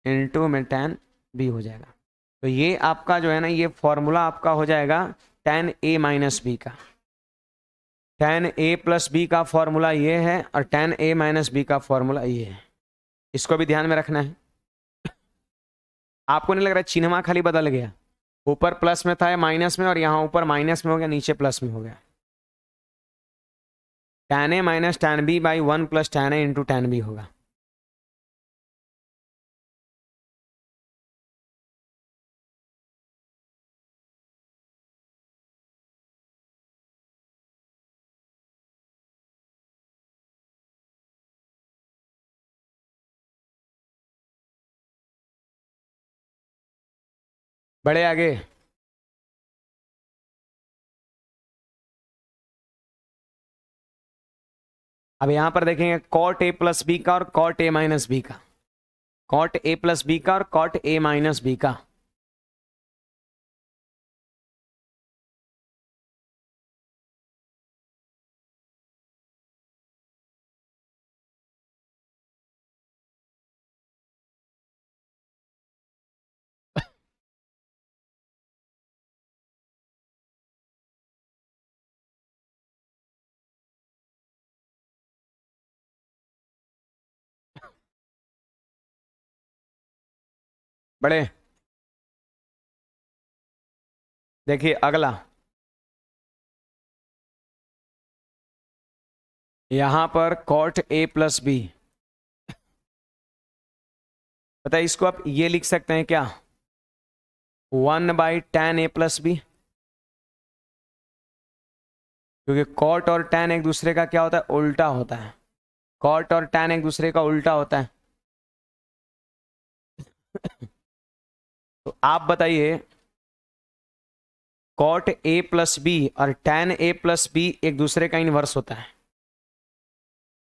इंटू में tan b हो जाएगा। तो ये आपका जो है ना, ये फॉर्मूला आपका हो जाएगा tan a माइनस बी का। tan a प्लस बी का फॉर्मूला ये है, और tan a माइनस बी का फॉर्मूला ये है। इसको भी ध्यान में रखना है। आपको नहीं लग रहा चिन्हवा खाली बदल गया? ऊपर प्लस में था माइनस में, और यहाँ ऊपर माइनस में हो गया, नीचे प्लस में हो गया। tan a minus tan b by 1 plus tan a into tan b होगा। बड़े आगे, अब यहां पर देखेंगे cot a प्लस बी का और cot a माइनस बी का, cot a प्लस बी का और cot a माइनस बी का। बड़े देखिए अगला, यहां पर cot a प्लस बी, पता है इसको आप ये लिख सकते हैं क्या? 1 by tan a plus B, क्योंकि कॉट और टैन एक दूसरे का क्या होता है, उल्टा होता है। कॉट और टैन एक दूसरे का उल्टा होता है। तो आप बताइए, कॉट ए प्लस बी और टैन ए प्लस बी एक दूसरे का इनवर्स होता है।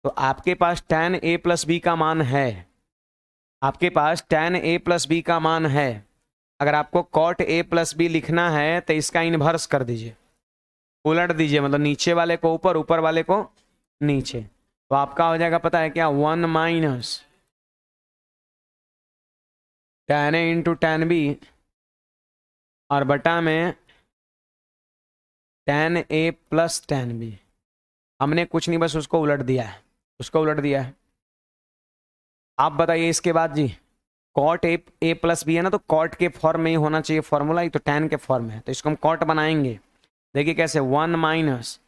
तो आपके पास टैन ए प्लस बी का मान है, आपके पास टैन ए प्लस बी का मान है। अगर आपको कॉट ए प्लस बी लिखना है तो इसका इनवर्स कर दीजिए, उलट दीजिए, मतलब नीचे वाले को ऊपर, ऊपर वाले को नीचे। तो आपका हो जाएगा पता है क्या, 1 minus tan A into tan B और बटा में tan A plus tan B. हमने कुछ नहीं, बस उसको उलट दिया है, उसको उलट दिया है। आप बताइए इसके बाद जी, कॉट ए प्लस बी है ना, तो कॉट के फॉर्म में ही होना चाहिए फॉर्मूला, ही तो टैन के फॉर्म में है, तो इसको हम कॉट बनाएंगे। देखिए कैसे, 1 माइनस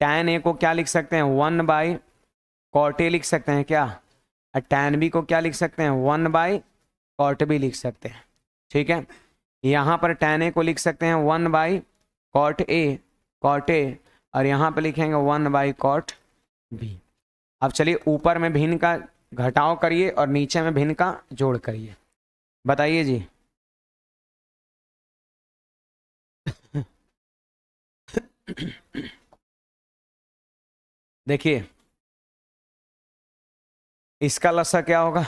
टैन ए को क्या लिख सकते हैं, 1 बाई कॉट ए लिख सकते हैं क्या, और टैन बी को क्या लिख सकते हैं, 1 बाई कॉट बी लिख सकते हैं। ठीक है, यहाँ पर टैन ए को लिख सकते हैं 1 बाई कॉट ए, और यहाँ पे लिखेंगे 1 बाई कॉट बी। अब चलिए ऊपर में भिन्न का घटाव करिए और नीचे में भिन्न का जोड़ करिए, बताइए जी। देखिए इसका लसा क्या होगा,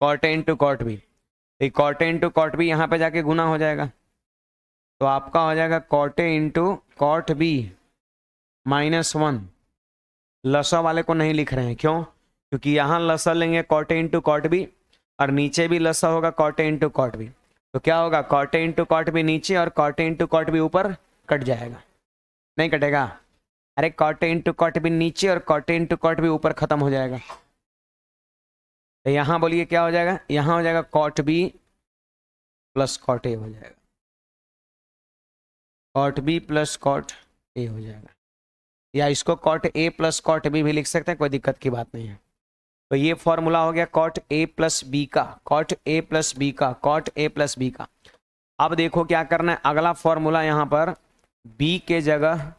cot A into cot B, cot A into cot B यहाँ पे जाके गुना हो जाएगा, तो आपका हो जाएगा cot A into cot B -1। लसा वाले को नहीं लिख रहे हैं, क्यों, क्योंकि यहाँ लसा लेंगे cot A into cot B और नीचे भी लसा होगा cot A into cot B, तो क्या होगा, cot A into cot B नीचे और cot A into cot B ऊपर, कट जाएगा, नहीं कटेगा। अरे cot A into cot B नीचे और cot A into cot B ऊपर खत्म हो जाएगा। तो यहाँ बोलिए क्या हो जाएगा, यहाँ हो जाएगा cot B plus cot A हो जाएगा, cot B plus cot A हो जाएगा, या इसको cot A plus cot B भी लिख सकते हैं, कोई दिक्कत की बात नहीं है। तो ये फॉर्मूला हो गया कॉट ए प्लस बी का, कॉट ए प्लस बी का, कॉट ए प्लस बी का। अब देखो क्या करना है, अगला फॉर्मूला यहाँ पर बी के जगह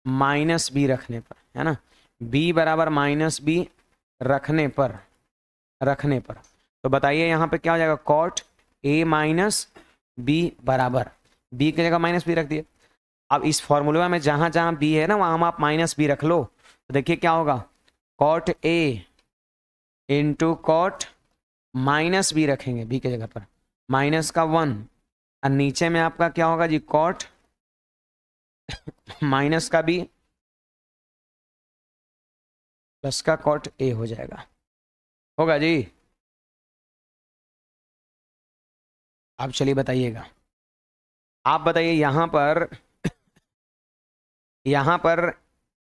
माइनस बी रखने पर, है ना, बी बराबर माइनस बी रखने पर तो बताइए यहाँ पे क्या हो जाएगा, कॉट ए माइनस बी बराबर, बी की जगह माइनस बी रख दिए। अब इस फॉर्मूला में जहां जहां बी है ना वहां आप माइनस बी रख लो, तो देखिए क्या होगा, cot A into cot minus B रखेंगे, बी की जगह पर -1, और नीचे में आपका क्या होगा जी, कॉट माइनस का बी प्लस का कॉट ए हो जाएगा, होगा जी। आप चलिए बताइएगा, आप बताइए यहाँ पर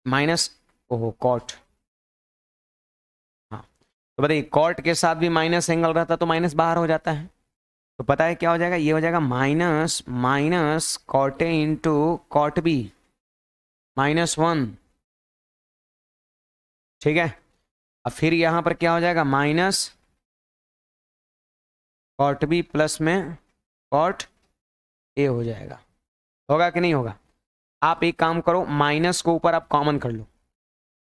माइनस, ओहो कॉट, हाँ, तो बताइए कॉट के साथ भी माइनस एंगल रहता तो माइनस बाहर हो जाता है, तो पता है क्या हो जाएगा, ये हो जाएगा minus minus cot A into cot B -1। ठीक है, अब फिर यहाँ पर क्या हो जाएगा, माइनस कॉट बी प्लस में कॉट ए हो जाएगा, होगा कि नहीं होगा। आप एक काम करो, माइनस को ऊपर आप कॉमन कर लो,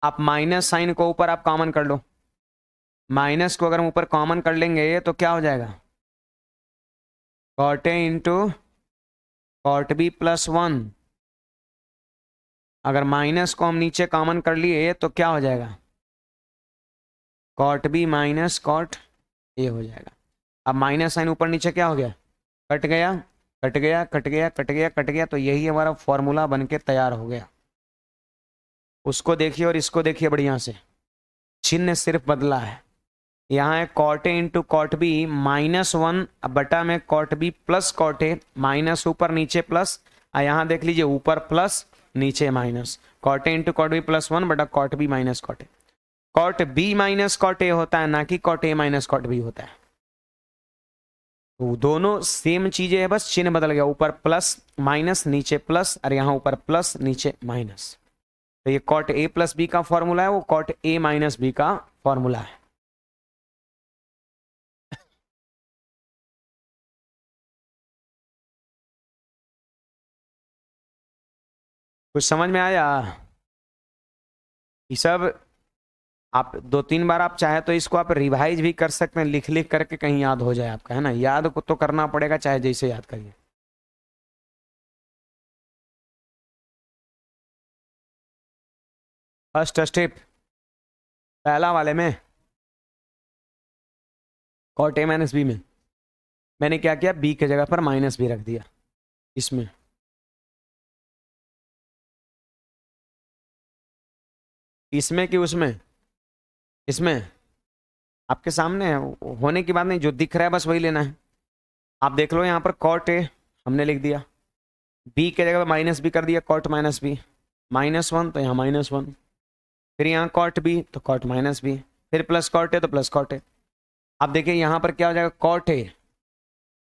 आप माइनस साइन को ऊपर आप कॉमन कर लो, माइनस को अगर हम ऊपर कॉमन कर लेंगे तो क्या हो जाएगा, cot A into cot B +1। अगर माइनस को हम नीचे कॉमन कर लिए तो क्या हो जाएगा, cot B minus cot A हो जाएगा। अब माइनस साइन ऊपर नीचे क्या हो गया, कट गया, कट गया, कट गया, कट गया, कट गया, तो यही हमारा फॉर्मूला बन के तैयार हो गया। उसको देखिए और इसको देखिए बढ़िया से, चिन्ह सिर्फ बदला है, यहाँ है cot A into cot B -1 बटा में cot B plus cot A, minus ऊपर नीचे प्लस, यहाँ देख लीजिए ऊपर प्लस नीचे minus, cot A into cot B +1 बटा cot B minus cot A. Cot B minus cot A होता है, ना कि cot A minus cot B होता है। तो दोनों सेम चीजें है, बस चिन्ह बदल गया, ऊपर प्लस माइनस नीचे प्लस, और यहाँ ऊपर प्लस नीचे माइनस। तो ये कॉट ए प्लस बी का फॉर्मूला है, वो कॉट ए माइनस बी का फॉर्मूला है। कुछ समझ में आया? ये सब आप 2-3 बार आप चाहे तो इसको आप रिवाइज भी कर सकते हैं, लिख लिख करके कहीं याद हो जाए आपका, है ना। याद को तो करना पड़ेगा चाहे जैसे याद करिए। फर्स्ट स्टेप पहला वाले में कॉट ए माइनस बी में मैंने क्या किया, बी की जगह पर माइनस बी रख दिया इसमें। इसमें कि उसमें, इसमें आपके सामने है, होने की बात नहीं, जो दिख रहा है बस वही लेना है। आप देख लो यहाँ पर कॉट ए हमने लिख दिया, बी के जगह पर माइनस बी कर दिया, कॉट माइनस बी, -1 तो यहाँ -1, फिर यहाँ कॉट बी तो कॉट माइनस बी, फिर प्लस कॉट ए तो प्लस कॉट ए। अब देखिए यहाँ पर क्या हो जाएगा, cot A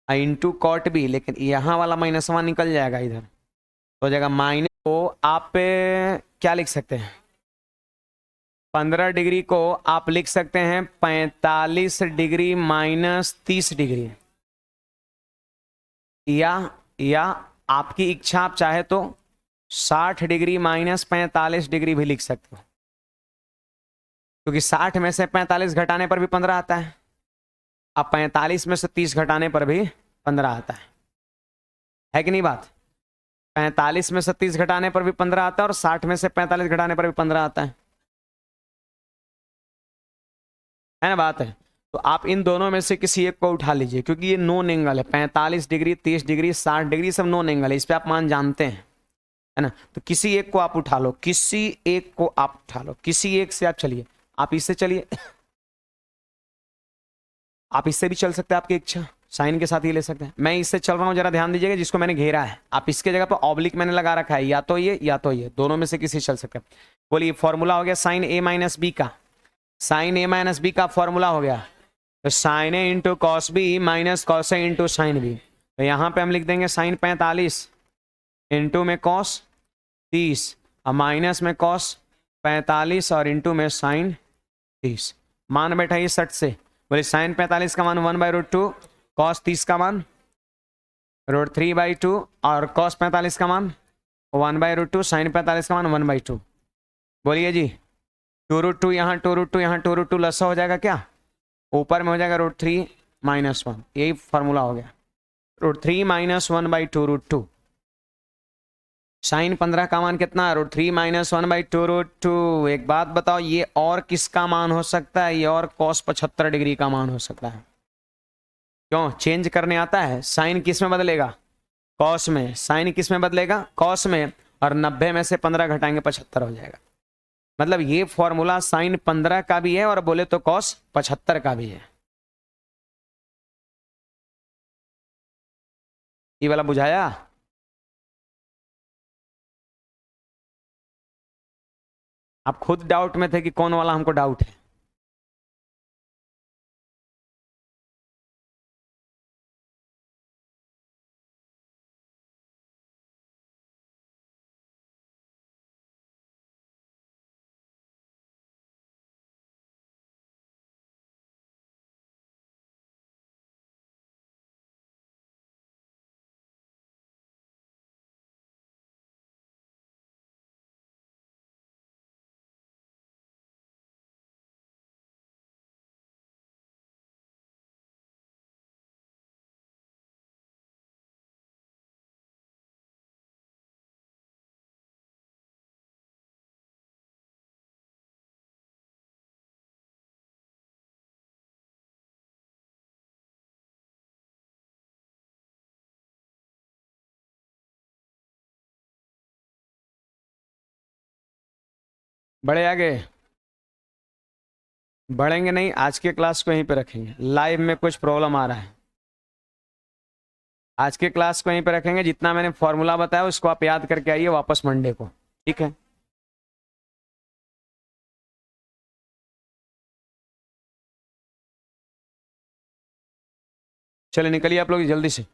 into cot B, लेकिन यहाँ वाला -1 निकल जाएगा इधर, तो हो जाएगा माइनस। तो आप क्या लिख सकते हैं, 15 डिग्री को आप लिख सकते हैं 45 डिग्री माइनस 30 डिग्री, या आपकी इच्छा, आप चाहे तो 60 डिग्री माइनस 45 डिग्री भी लिख सकते हो, क्योंकि 60 में से 45 घटाने पर भी 15 आता है। अब 45 में से 30 घटाने पर भी 15 आता है कि नहीं बात। 45 में से 30 घटाने पर भी 15 आता है, और 60 में से 45 घटाने पर भी 15 आता है ना बात है। तो आप इन दोनों में से किसी एक को उठा लीजिए, क्योंकि ये नॉन एंगल है, 45 डिग्री 30 डिग्री 60 डिग्री सब नॉन एंगल है, इस पे आप मान जानते हैं, है ना। तो किसी एक को आप उठा लो, किसी एक को आप उठा लो, किसी एक से आप चलिए, आप इससे चलिए, आप इससे भी चल सकते हैं, आपकी इच्छा, साइन के साथ ही ले सकते हैं। मैं इससे चल रहा हूं, जरा ध्यान दीजिएगा, जिसको मैंने घेरा है, आप इसके जगह पर ऑब्लिक मैंने लगा रखा है, या तो ये या तो ये, दोनों में से किसी चल सकते हैं। बोलिए, फॉर्मूला हो गया साइन ए माइनस बी का, साइन ए माइनस बी का फॉर्मूला हो गया, तो sine A into cos B minus cos A into sine B. तो यहाँ पे हम लिख देंगे साइन 45 इंटू में कॉस 30 और माइनस में कॉस 45 और इंटू में साइन 30। मान बैठा ये 60 से, बोले साइन 45 का मान 1/√2, कॉस 30 का मान √3/2 और कॉस 45 का मान 1/√2, साइन 45 का मान 1/2। बोलिए जी, 2√2 यहाँ 2√2 यहाँ 2√2 लसा हो जाएगा क्या, ऊपर में हो जाएगा √3 - 1, यही फॉर्मूला हो गया, √3 - 1/2√2। साइन 15 का मान कितना है, √3 - 1/2√2। एक बात बताओ, ये और किसका मान हो सकता है, ये और cos 75 डिग्री का मान हो सकता है। क्यों चेंज करने आता है, साइन किस में बदलेगा, कॉस में, साइन किस में बदलेगा, कॉस में, और 90 में से 15 घटाएंगे 75 हो जाएगा। मतलब ये फॉर्मूला साइन 15 का भी है और बोले तो कॉस 75 का भी है। ये वाला बुझाया। आप खुद डाउट में थे कि कौन वाला हमको डाउट है। बड़े आगे बढ़ेंगे नहीं, आज के क्लास को यहीं पे रखेंगे, लाइव में कुछ प्रॉब्लम आ रहा है, आज के क्लास को यहीं पे रखेंगे। जितना मैंने फॉर्मूला बताया उसको आप याद करके आइए वापस मंडे को, ठीक है। चलिए निकलिए आप लोग जल्दी से।